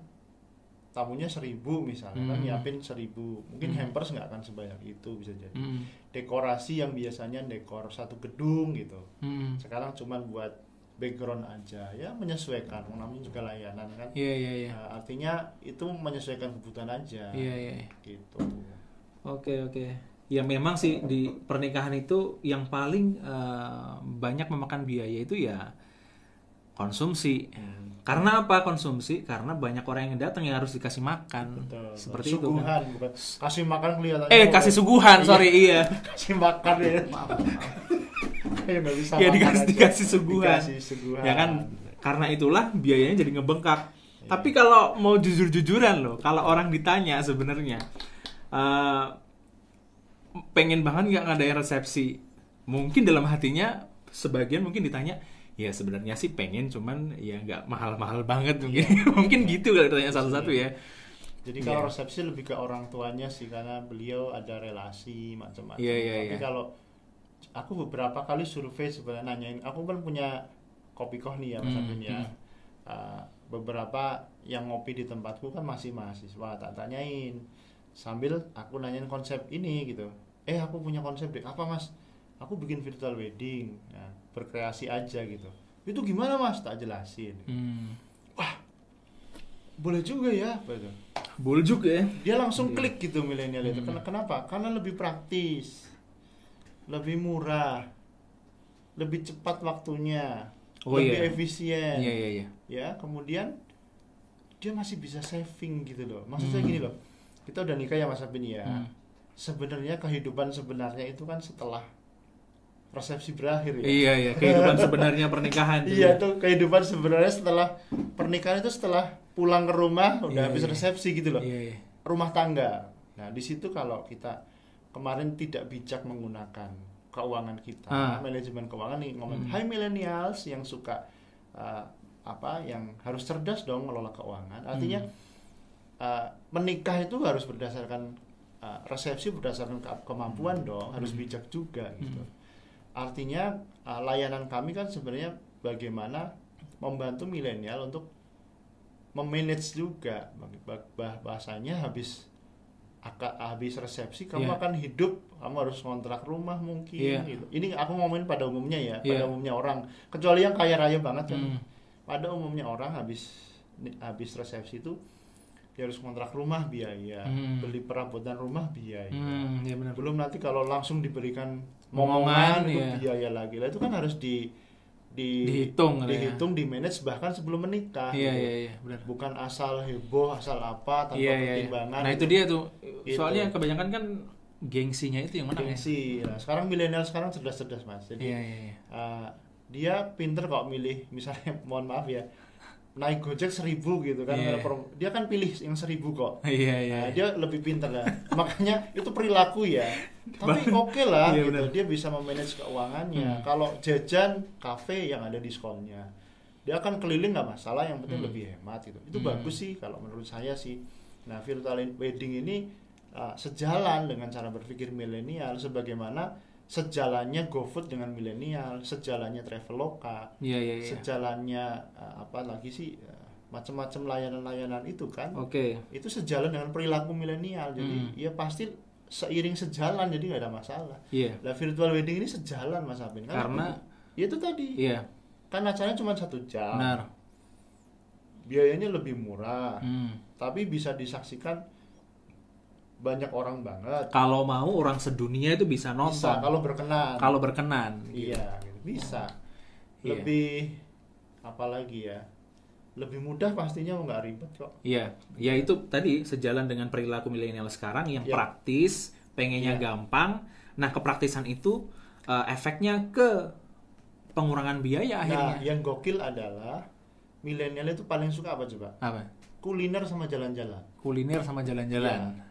tamunya 1.000 misalnya, kan nyiapin 1.000, mungkin hampers nggak akan sebanyak itu bisa jadi. Dekorasi yang biasanya dekor satu gedung gitu, sekarang cuma buat background aja, ya menyesuaikan, namanya juga layanan kan. Nah, artinya itu menyesuaikan kebutuhan aja. Gitu. Oke. Ya memang sih di pernikahan itu yang paling banyak memakan biaya itu ya konsumsi. Karena apa konsumsi? Karena banyak orang yang datang yang harus dikasih makan. Betul. Seperti suguhan, itu kan. Bukan kasih makan kelihatannya. Kasih suguhan, sorry iya. Kasih makan ya. Maaf. Ya nggak bisa. Ya dikasih suguhan. Dikasih suguhan. Ya kan karena itulah biayanya jadi ngebengkak. Tapi kalau mau jujur-jujuran loh, kalau orang ditanya sebenarnya pengen banget nggak ngadain resepsi, mungkin dalam hatinya sebagian mungkin ditanya, ya sebenarnya sih pengen, cuman ya nggak mahal-mahal banget mungkin. Mungkin gitu kalau ditanya satu-satu ya. Jadi kalau resepsi lebih ke orang tuanya sih, karena beliau ada relasi macam-macam. Tapi kalau aku beberapa kali survei sebenarnya nanyain, aku kan punya Kopikoh nih ya Mas Abin ya. Beberapa yang ngopi di tempatku kan masih mahasiswa, tak tanyain sambil aku nanyain konsep ini gitu. Aku punya konsep deh. Apa Mas? Aku bikin virtual wedding. Nah, berkreasi aja gitu. Itu gimana Mas? Tak jelasin. Wah, boleh juga ya. Betul. Boleh juga ya. Dia langsung klik gitu milenial itu. Kenapa? Karena lebih praktis, lebih murah, lebih cepat waktunya, lebih efisien. Ya, kemudian dia masih bisa saving gitu loh. Maksud saya gini loh. Kita udah nikah ya Mas Abin ya. Sebenarnya kehidupan sebenarnya itu kan setelah resepsi berakhir ya. Iya, kehidupan sebenarnya pernikahan. Iya, tuh kehidupan sebenarnya setelah pernikahan itu setelah pulang ke rumah udah habis resepsi gitu loh. Rumah tangga. Nah, di situ kalau kita kemarin tidak bijak menggunakan keuangan kita, manajemen keuangan nih ngomong, hai millennials yang suka yang harus cerdas dong ngelola keuangan. Artinya menikah itu harus berdasarkan resepsi berdasarkan kemampuan dong, harus bijak juga gitu. Artinya layanan kami kan sebenarnya bagaimana membantu milenial untuk memanage juga, bahasanya habis resepsi kamu akan hidup, kamu harus kontrak rumah mungkin gitu. Ini aku ngomongin pada umumnya ya, pada umumnya orang, kecuali yang kaya raya banget kan. Pada umumnya orang habis resepsi itu dia harus kontrak rumah biaya, beli perabotan rumah biaya. Ya benar. Belum nanti kalau langsung diberikan momongan itu biaya lagi. Lah itu kan harus dihitung, di manage bahkan sebelum menikah. Iya, benar. Bukan asal heboh, asal apa tanpa pertimbangan. Nah, itu dia tuh. Soalnya kebanyakan kan gengsinya itu yang menang. Gengsi. Nah, sekarang milenial sekarang cerdas-cerdas, Mas. Jadi dia pinter kok milih, misalnya mohon maaf ya, naik Gojek 1.000 gitu kan, dia kan pilih yang 1.000 kok. Nah, dia lebih pintar lah. Makanya itu perilaku ya. Tapi oke lah gitu. Dia bisa memanage keuangannya. Kalau jajan kafe yang ada diskonnya, dia akan keliling nggak masalah. Yang penting lebih hemat gitu. Itu bagus sih kalau menurut saya sih. Nah, virtual wedding ini sejalan dengan cara berpikir milenial, sebagaimana sejalannya GoFood dengan milenial, sejalannya Traveloka, sejalannya apa lagi sih, macam-macam layanan-layanan itu kan. Itu sejalan dengan perilaku milenial. Jadi ya pasti seiring sejalan, jadi nggak ada masalah. Nah, virtual wedding ini sejalan, Mas Apin, karena ya itu tadi. Kan acaranya cuma 1 jam. Benar. Biayanya lebih murah. Tapi bisa disaksikan banyak orang banget. Kalau mau orang sedunia itu bisa nonton. Bisa, kalau berkenan. Iya, gitu. Bisa. Lebih apalagi ya? Lebih mudah pastinya, nggak ribet kok. Iya, ya itu tadi sejalan dengan perilaku milenial sekarang yang praktis, pengennya gampang. Nah, kepraktisan itu efeknya ke pengurangan biaya akhirnya. Nah, yang gokil adalah milenial itu paling suka apa coba? Apa? Kuliner sama jalan-jalan. Ya.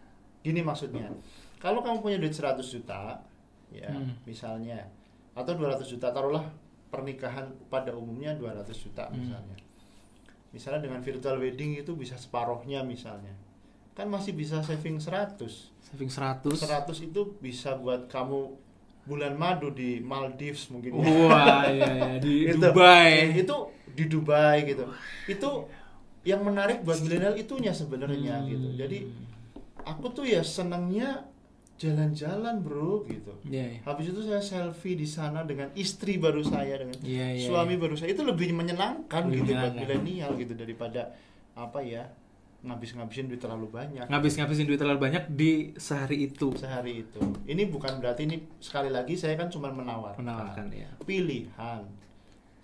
Gini maksudnya, kalau kamu punya duit 100 juta, ya misalnya, atau 200 juta, taruhlah pernikahan pada umumnya 200 juta misalnya. Misalnya dengan virtual wedding itu bisa separohnya misalnya. Kan masih bisa saving 100. 100 itu bisa buat kamu bulan madu di Maldives mungkin. Wah, iya, di Dubai. Itu di Dubai gitu. Itu yang menarik buat milenial itunya sebenarnya gitu. Jadi aku tuh ya senangnya jalan-jalan bro gitu. Habis itu saya selfie di sana dengan istri baru saya, dengan suami baru saya. Itu lebih menyenangkan gitu buat milenial gitu, daripada apa ya, ngabisin duit terlalu banyak. Di sehari itu. Ini bukan berarti, ini sekali lagi saya kan cuma menawarkan pilihan.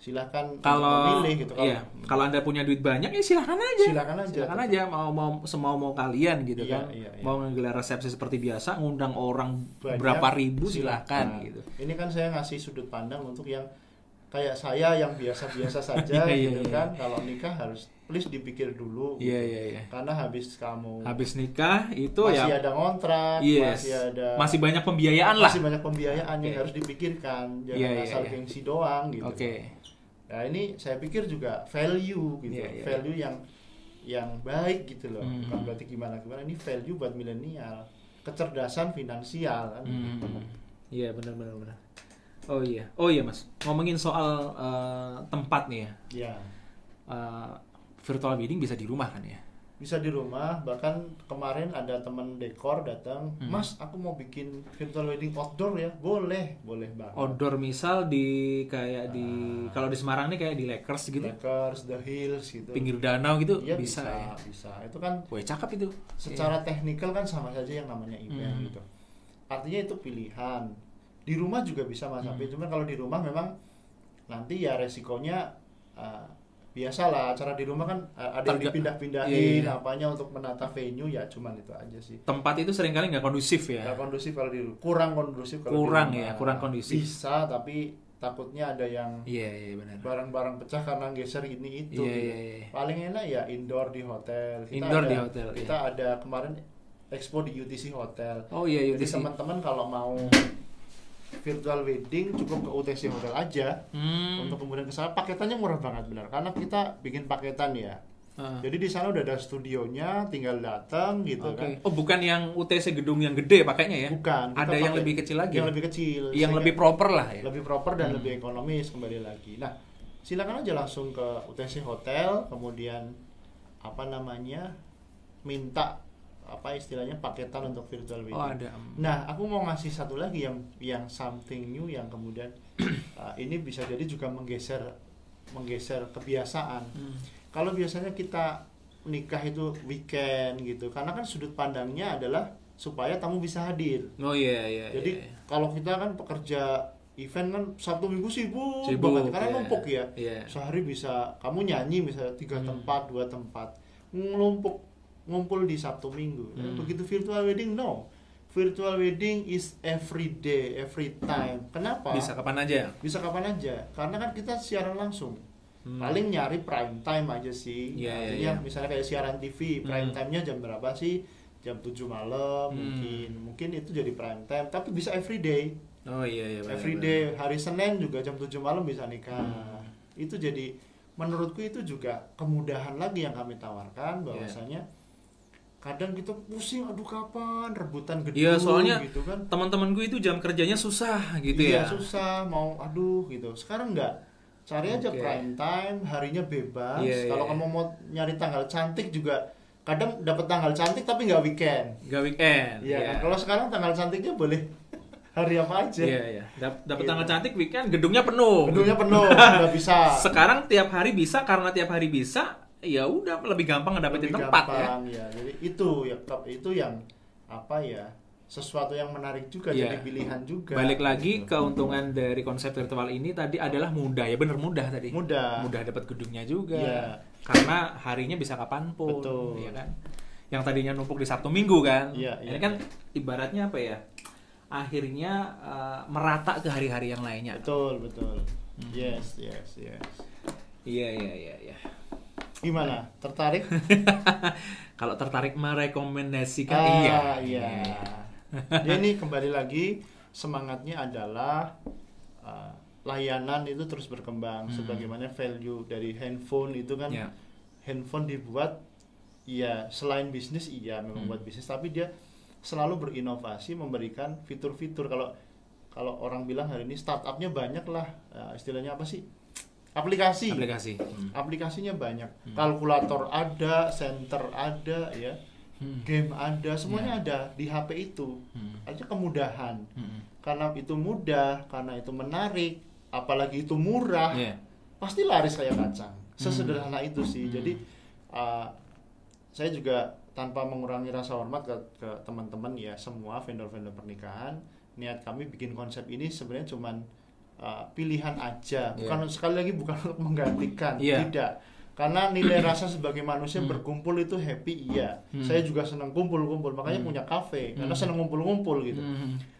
Silakan memilih gitu. Kalau Anda punya duit banyak ya silakan aja. Mau kalian gitu kan. Mau ngegelar resepsi seperti biasa, ngundang orang banyak, berapa ribu silakan gitu. Ini kan saya ngasih sudut pandang untuk yang kayak saya yang biasa-biasa saja gitu kan. Kalau nikah harus please dipikir dulu. Karena habis nikah itu masih ada kontrak, masih banyak pembiayaan lah. Yang harus dipikirkan. Jangan asal gengsi doang gitu. Nah, ini saya pikir juga value gitu. Value yang baik gitu loh. Bukan berarti gimana. Ini value buat milenial. Kecerdasan finansial kan. Iya, benar. Oh iya Mas. Ngomongin soal tempat nih ya. Virtual wedding bisa di rumah kan ya? Bisa di rumah. Bahkan kemarin ada teman dekor datang, Mas, aku mau bikin virtual wedding outdoor ya. Boleh banget. Outdoor misal kalau di Semarang nih kayak di Lakers gitu. The Hills gitu. Pinggir danau gitu bisa. Itu kan cakep itu. Secara teknikal kan sama saja yang namanya event gitu. Artinya itu pilihan. Di rumah juga bisa Mas Apin. Cuma kalau di rumah memang nanti ya resikonya biasalah, acara di rumah kan ada yang dipindah-pindahin apanya untuk menata venue, ya cuman itu aja sih. Tempat itu seringkali nggak kondusif ya. Nggak kondusif kalau kurang kondusif kalau kurang kondusif. Bisa, tapi takutnya ada yang benar. Barang-barang pecah karena geser ini itu. Paling enak ya indoor di hotel. Kita ada kemarin expo di UTC Hotel. UTC. Jadi teman-teman kalau mau virtual wedding cukup ke UTC Hotel aja untuk kemudian kesana. Paketannya murah banget benar, karena kita bikin paketan ya. Jadi di sana udah ada studionya, tinggal datang gitu kan. Oh, bukan yang UTC gedung yang gede pakainya ya? Bukan. Ada yang lebih kecil lagi. Yang lebih kecil. Yang lebih proper lah ya. Lebih proper dan lebih ekonomis kembali lagi. Nah, silakan aja langsung ke UTC Hotel, kemudian minta istilahnya paketan untuk virtual wedding. Oh, ada. Nah, aku mau ngasih satu lagi yang something new yang kemudian ini bisa jadi juga menggeser kebiasaan. Kalau biasanya kita nikah itu weekend gitu, karena kan sudut pandangnya adalah supaya tamu bisa hadir. Oh iya. Jadi kalau kita kan pekerja event kan Sabtu Minggu sibuk banget karena numpuk ya. Sehari bisa kamu nyanyi misalnya 3 tempat, 2 tempat, ngumpul di Sabtu Minggu. Begitu virtual wedding, no. Virtual wedding is every day, every time. Kenapa? Bisa kapan aja. Karena kan kita siaran langsung. Paling nyari prime time aja sih. Artinya misalnya kayak siaran TV, prime time-nya jam berapa sih? Jam 7 malam mungkin itu jadi prime time, tapi bisa every day. Oh iya. Every day, hari Senin juga jam 7 malam bisa nikah. Itu jadi menurutku itu juga kemudahan lagi yang kami tawarkan, bahwasanya kadang kita pusing, aduh kapan rebutan gedung. Iya, soalnya gitu kan. Teman-temanku itu jam kerjanya susah gitu ya. Iya, susah, mau gitu. Sekarang enggak. Cari aja prime time, harinya bebas. Kalau kamu mau nyari tanggal cantik juga kadang dapat tanggal cantik tapi nggak weekend. Iya. Kalau sekarang tanggal cantiknya boleh hari apa aja. Iya. Dapat tanggal cantik weekend, gedungnya penuh. Nggak bisa. Sekarang tiap hari bisa, karena tiap hari bisa, ya udah lebih gampang ngedapetin tempat ya. Jadi itu yang sesuatu yang menarik juga, jadi pilihan juga. Balik lagi, keuntungan dari konsep virtual ini tadi adalah mudah ya, bener mudah tadi. Mudah dapat gedungnya juga. Karena harinya bisa kapanpun. Betul. Ya kan? Yang tadinya numpuk di Sabtu Minggu kan. Ini kan ibaratnya apa ya? Akhirnya merata ke hari-hari yang lainnya. Betul. Yes. Iya. Gimana? Tertarik? Kalau tertarik merekomendasikan iya. Ini kembali lagi semangatnya adalah layanan itu terus berkembang. Sebagaimana value dari handphone itu kan, handphone dibuat selain bisnis memang buat bisnis, tapi dia selalu berinovasi, memberikan fitur-fitur. Kalau orang bilang hari ini startupnya banyak lah, istilahnya apa sih? Aplikasinya banyak. Kalkulator ada, center ada ya. Game ada, semuanya ada di HP itu. Aja kemudahan. Karena itu mudah, karena itu menarik, apalagi itu murah, pasti laris kayak kacang. Sesederhana itu sih. Jadi saya juga tanpa mengurangi rasa hormat ke teman-teman ya, semua vendor-vendor pernikahan, niat kami bikin konsep ini sebenarnya cuman pilihan aja, bukan sekali lagi bukan untuk menggantikan, tidak. Karena nilai rasa sebagai manusia berkumpul itu happy, saya juga senang kumpul-kumpul, makanya punya kafe karena senang kumpul-kumpul gitu.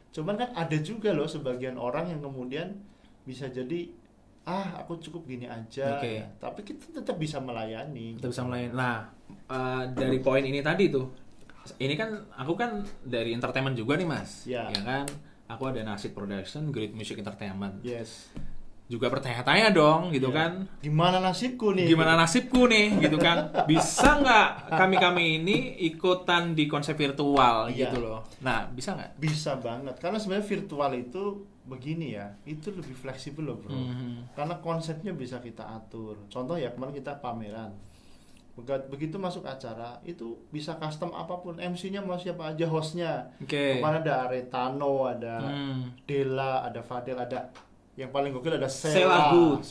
Cuman kan ada juga loh sebagian orang yang kemudian bisa jadi aku cukup gini aja, tapi kita tetap bisa melayani. Nah, dari poin ini tadi tuh, ini kan aku kan dari entertainment juga nih Mas, ya kan? Aku ada Nasib Production, Great Music Entertainment. Juga bertanya-tanya dong gitu kan, gimana nasibku nih gitu kan, bisa nggak kami ini ikutan di konsep virtual gitu loh. Nah, bisa nggak? Bisa banget, karena sebenarnya virtual itu begini ya, itu lebih fleksibel loh bro. Karena konsepnya bisa kita atur. Contoh ya, kemarin kita pameran, begitu masuk acara itu bisa custom apapun, MC-nya mau siapa aja, hostnya. Kemarin ada Aretano, ada Della, ada Fadel, ada yang paling gokil ada Sela juga.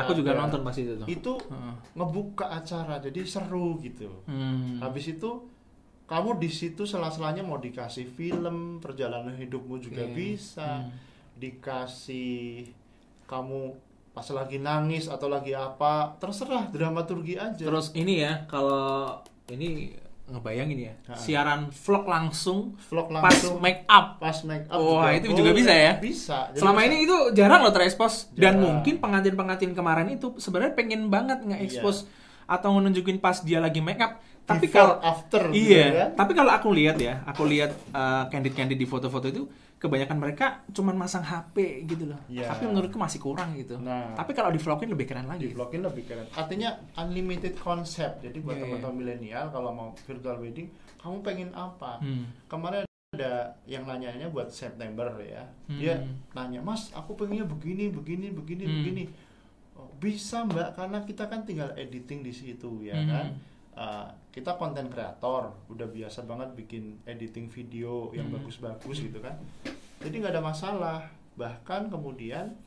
Aku juga nonton pas itu tuh. Itu ngebuka acara, jadi seru gitu. Habis itu kamu di situ sela-selanya mau dikasih film perjalanan hidupmu juga bisa, dikasih kamu pas lagi nangis atau lagi apa, terserah, dramaturgi aja. Terus ini ya, kalau ini ngebayangin ya, siaran vlog langsung pas make up. Wah, itu juga bisa ya? Bisa. Selama ini itu jarang loh terekspos, dan mungkin pengantin-pengantin kemarin itu sebenarnya pengen banget nge-expose atau nunjukin pas dia lagi make up. Tapi kalau after tapi kalau aku lihat candid di foto-foto itu kebanyakan mereka cuman masang HP gitu loh. Tapi menurutku masih kurang gitu. Tapi kalau di vlogin lebih keren lagi. Di vlogin lebih keren. Artinya unlimited konsep. Jadi buat teman-teman milenial kalau mau virtual wedding, kamu pengen apa? Kemarin ada yang nanyanya buat September ya. Dia nanya, "Mas, aku pengennya begini. Oh, bisa Mbak, karena kita kan tinggal editing di situ ya kan. Kita konten kreator, udah biasa banget bikin editing video yang bagus-bagus gitu kan. Jadi nggak ada masalah. Bahkan kemudian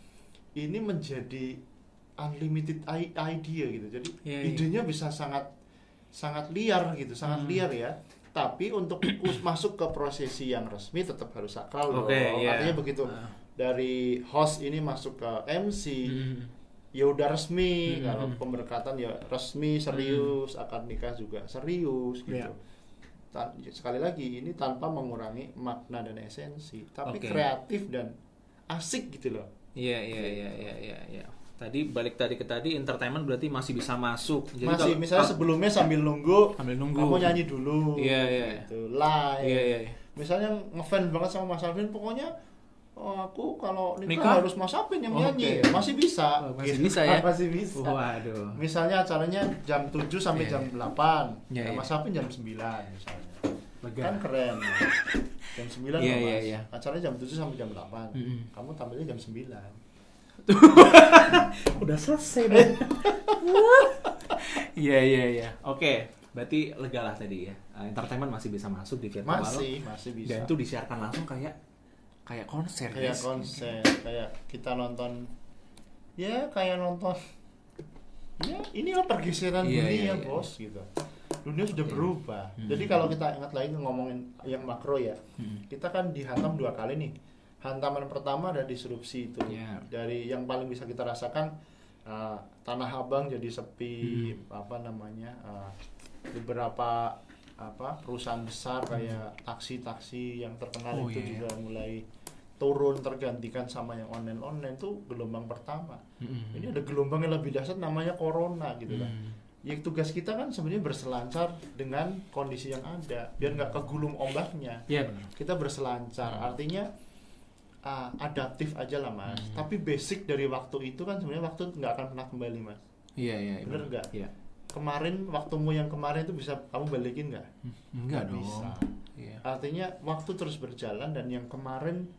ini menjadi unlimited idea gitu. Jadi idenya bisa sangat liar gitu, sangat liar ya. Tapi untuk masuk ke prosesi yang resmi tetap harus sakral loh. Artinya begitu. Dari host ini masuk ke MC, ya udah resmi. Kalau pemberkatan ya resmi, serius, akad nikah juga serius gitu. Sekali lagi ini tanpa mengurangi makna dan esensi, tapi kreatif dan asik gitu loh. Iya. Tadi balik ke tadi entertainment berarti masih bisa masuk. Jadi masih misalnya sebelumnya sambil nunggu kamu nyanyi dulu. Gitu. Live. Iya. Misalnya ngefans banget sama Mas Alvin, pokoknya aku kalau nikah harus Mas Alvin yang nyanyi. Masih bisa. Masih bisa ya. Masih bisa. Waduh. Misalnya acaranya jam 7 sampai jam 8. Mas Alvin jam 9 misalnya. Kan keren. Jam 9 Mas. Acaranya jam 7 sampai jam 8. Kamu tampilnya jam 9. Udah selesai deh. Iya. Oke, berarti lega lah tadi ya. Entertainment masih bisa masuk di virtual. Masih bisa. Dan itu disiarkan langsung kayak konser. Kayak konser, kayak kita nonton. Ya, kayak nonton. Ya, inilah pergeseran dunia, Bos gitu. Dunia sudah berubah. Jadi kalau kita ingat lagi ngomongin yang makro ya. Kita kan dihantam 2 kali nih. Hantaman pertama ada disrupsi itu. Dari yang paling bisa kita rasakan Tanah Abang jadi sepi, beberapa perusahaan besar kayak taksi-taksi yang terkenal juga mulai turun, tergantikan sama yang online tuh gelombang pertama. Ini ada gelombang yang lebih dahsyat namanya corona gitu kan. Ya tugas kita kan sebenarnya berselancar dengan kondisi yang ada biar nggak kegulung ombaknya. Kita berselancar, artinya adaptif aja lah Mas. Tapi basic dari waktu itu kan sebenarnya waktu nggak akan pernah kembali Mas. Iya. Bener nggak? Iya. Kemarin waktumu yang kemarin itu bisa kamu balikin nggak? Enggak dong. Bisa. Artinya waktu terus berjalan dan yang kemarin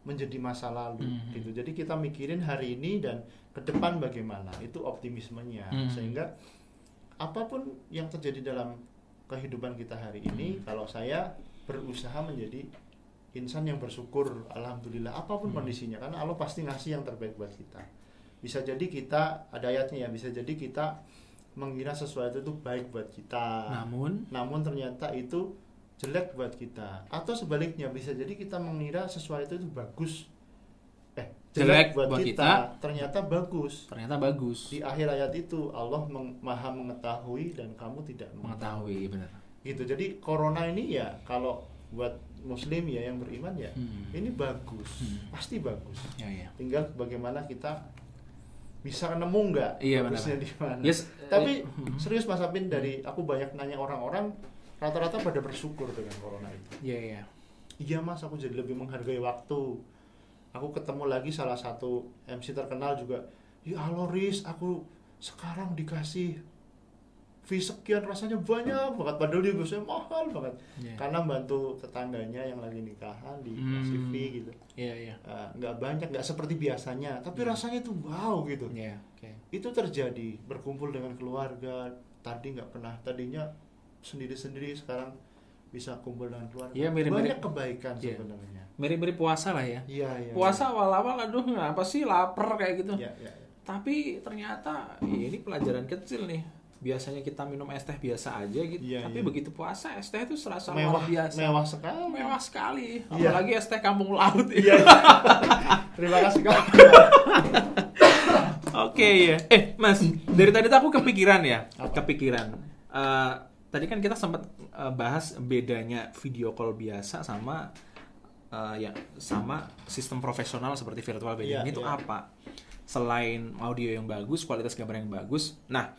menjadi masa lalu gitu. Jadi kita mikirin hari ini dan ke depan bagaimana. Itu optimismenya. Sehingga apapun yang terjadi dalam kehidupan kita hari ini, kalau saya berusaha menjadi insan yang bersyukur, alhamdulillah apapun kondisinya, karena Allah pasti ngasih yang terbaik buat kita. Bisa jadi kita, ada ayatnya ya, bisa jadi kita mengira sesuatu itu baik buat kita, namun ternyata itu jelek buat kita. Atau sebaliknya, bisa jadi kita mengira sesuatu itu bagus, jelek buat kita, ternyata bagus. Di akhir ayat itu Allah maha mengetahui dan kamu tidak mengetahui. Benar. Gitu. Jadi corona ini ya kalau buat Muslim ya yang beriman ya, ini bagus, pasti bagus. Tinggal bagaimana kita bisa nemu nggak bagusnya di mana. Tapi serius Mas Apin, dari aku banyak nanya orang-orang, rata-rata pada bersyukur dengan corona itu. Iya Mas, aku jadi lebih menghargai waktu. Aku ketemu lagi salah satu MC terkenal juga, ya Allah Riz, aku sekarang dikasih fee sekian, rasanya banyak banget, padahal dia biasanya mahal banget karena bantu tetangganya yang lagi nikahan dikasih fee gitu. Nggak banyak, nggak seperti biasanya, tapi rasanya tuh wow gitu. Itu terjadi berkumpul dengan keluarga, tadinya sendiri-sendiri, sekarang bisa kumpul dengan keluarga. Banyak kebaikan sebenarnya. Mirip-mirip puasa lah ya. Puasa awal-awal aduh apa sih lapar kayak gitu. Tapi ternyata ini pelajaran kecil nih. Biasanya kita minum es teh biasa aja gitu, tapi begitu puasa es teh itu serasa luar biasa, mewah sekali. Apalagi es teh kampung laut. Terima kasih Kak. Oke ya. Mas, dari tadi aku kepikiran. Tadi kan kita sempat bahas bedanya video call biasa sama sistem profesional seperti virtual wedding itu apa? Selain audio yang bagus, kualitas gambar yang bagus. Nah,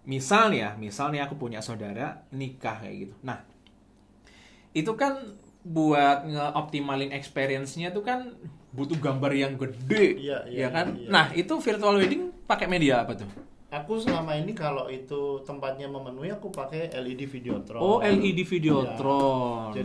misalnya aku punya saudara nikah kayak gitu. Nah, itu kan buat nge-optimalin experience-nya tuh kan butuh gambar yang gede, ya kan? Iya. Nah, itu virtual wedding pakai media apa tuh? Aku selama ini kalau itu tempatnya memenuhi, aku pakai LED Videotron. Oh, LED Videotron. Ya.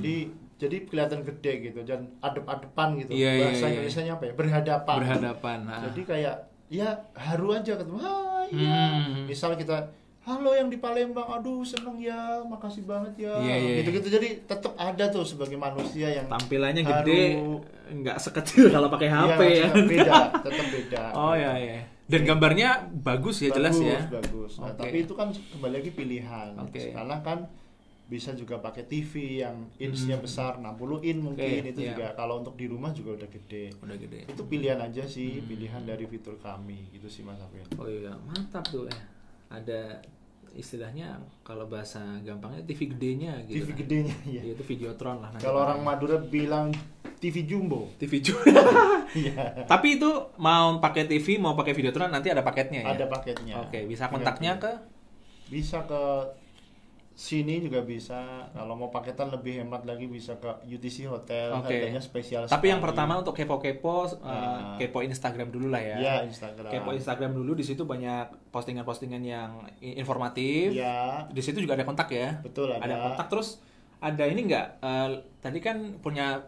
Jadi kelihatan gede gitu dan adep-adepan gitu. Bahasa Indonesia-nya apa ya? Berhadapan. Nah. Jadi kayak ya haru aja ketemu. Hai, ya. Misal kita halo yang di Palembang, aduh seneng ya, makasih banget ya. Gitu-gitu. Jadi tetap ada tuh sebagai manusia yang tampilannya gede, nggak sekecil kalau pakai HP ya. Tetap beda. Oh iya. Dan gambarnya bagus ya, jelas ya. Bagus. Nah, tapi itu kan kembali lagi pilihan. Karena kan bisa juga pakai TV yang inch-nya besar, 60 in mungkin itu juga kalau untuk di rumah juga udah gede. Itu pilihan aja sih, pilihan dari fitur kami gitu sih Mas Afin. Oh iya, mantap tuh ya. Ada istilahnya kalau bahasa gampangnya TV gedenya gitu. TV gedenya ya. Itu Videotron lah. Kalau orang Madura bilang TV Jumbo. TV Jumbo. Iya. Tapi itu mau pakai TV, mau pakai Videotron nanti ada paketnya ya. Ada paketnya. Oke, bisa kontaknya ke? Bisa ke sini juga bisa. Kalau mau paketan lebih hemat lagi bisa ke UTC Hotel. Harganya spesial. Tapi yang pertama untuk kepo-kepo, kepo Instagram dulu lah ya. Iya, Instagram. Kepo Instagram dulu, di situ banyak postingan-postingan yang informatif. Iya. Di situ juga ada kontak ya. Betul, ada kontak. Terus ada ini enggak? Tadi kan punya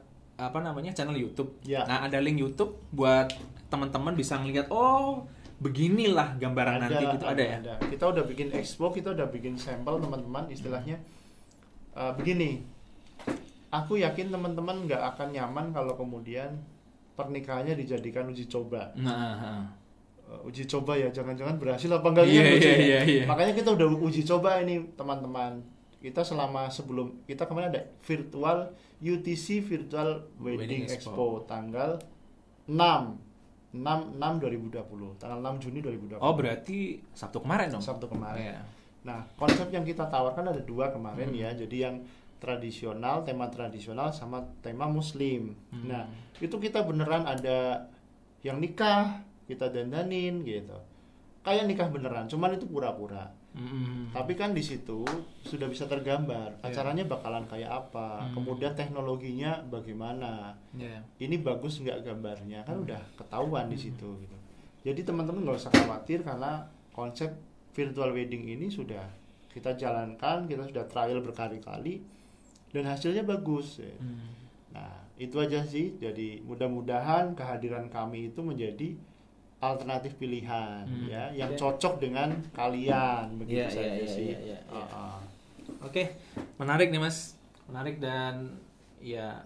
channel YouTube. Ya. Nah, ada link YouTube buat teman-teman bisa ngeliat beginilah gambaran nanti gitu ada ya. Kita udah bikin expo, kita udah bikin sampel teman-teman istilahnya. Begini. Aku yakin teman-teman nggak akan nyaman kalau kemudian pernikahannya dijadikan uji coba. Uji coba ya, jangan-jangan berhasil apa enggak Iya. Makanya kita udah uji coba ini teman-teman. Kita sebelum kita kemarin ada virtual UTC Virtual Wedding Expo tanggal 2020, tanggal 6 Juni 2020. Oh, berarti Sabtu kemarin dong? Sabtu kemarin. Ya. Nah, konsep yang kita tawarkan ada 2 kemarin ya. Jadi yang tradisional, tema tradisional sama tema muslim. Nah, itu kita beneran ada yang nikah, kita dandanin gitu. Kayak nikah beneran, cuman itu pura-pura. Tapi kan di situ sudah bisa tergambar acaranya bakalan kayak apa, kemudian teknologinya bagaimana, ini bagus nggak gambarnya kan udah ketahuan di situ gitu. Jadi teman-teman nggak usah khawatir karena konsep virtual wedding ini sudah kita jalankan, kita sudah trial berkali-kali dan hasilnya bagus. Nah itu aja sih. Jadi mudah-mudahan kehadiran kami itu menjadi alternatif pilihan ya yang cocok dengan kalian begitu saja sih. Oke, menarik nih Mas, menarik dan ya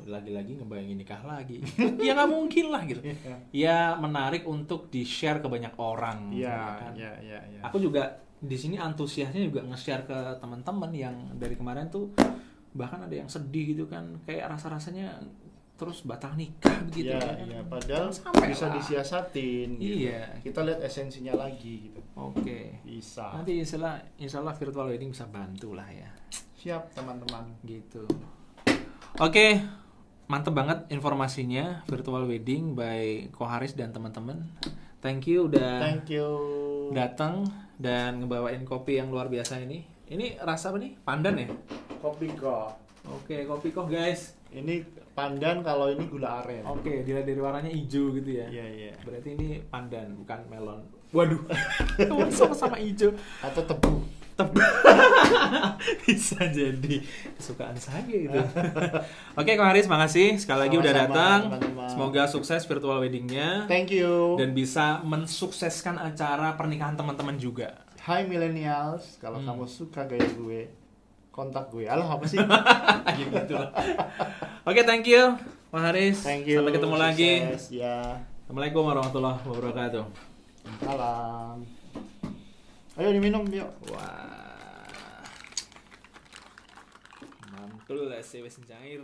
lagi-lagi ngebayangin nikah lagi. Ya nggak mungkin lah gitu. Ya menarik untuk di share ke banyak orang. Iya. Aku juga di sini antusiasnya juga nge-share ke teman-teman yang dari kemarin tuh bahkan ada yang sedih gitu kan, kayak rasa-rasanya terus batal nikah begitu kan. Iya, padahal bisa disiasatin gitu. Iya. Kita lihat esensinya lagi gitu. Oke. Bisa. Nanti insyaallah virtual wedding bisa bantu lah ya. Siap teman-teman. Gitu. Oke. Mantep banget informasinya virtual wedding by Ko Haris dan teman-teman. Thank you udah datang dan ngebawain kopi yang luar biasa ini. Ini rasa apa nih? Pandan ya? Kopi kok. Oke, kopi kok guys. Ini pandan, kalau ini gula aren. Oke, dilihat dari warnanya hijau gitu ya. Iya. Berarti ini pandan, bukan melon. Waduh. Sama-sama hijau. Atau tebu. Bisa jadi kesukaan saya gitu. Oke, Kang Haris, makasih sekali lagi udah datang. Teman-teman. Semoga sukses virtual weddingnya. Thank you. Dan bisa mensukseskan acara pernikahan teman-teman juga. Hai millennials, kalau kamu suka gaya gue, kontak gue. Alah apa sih? Ya gitu loh. Oke, thank you, Kang Haris. Thank you. Sampai ketemu lagi. Ya. Assalamualaikum warahmatullahi wabarakatuh. Salam. Ayo diminum yuk. Wah. Mantul lah, wis cair.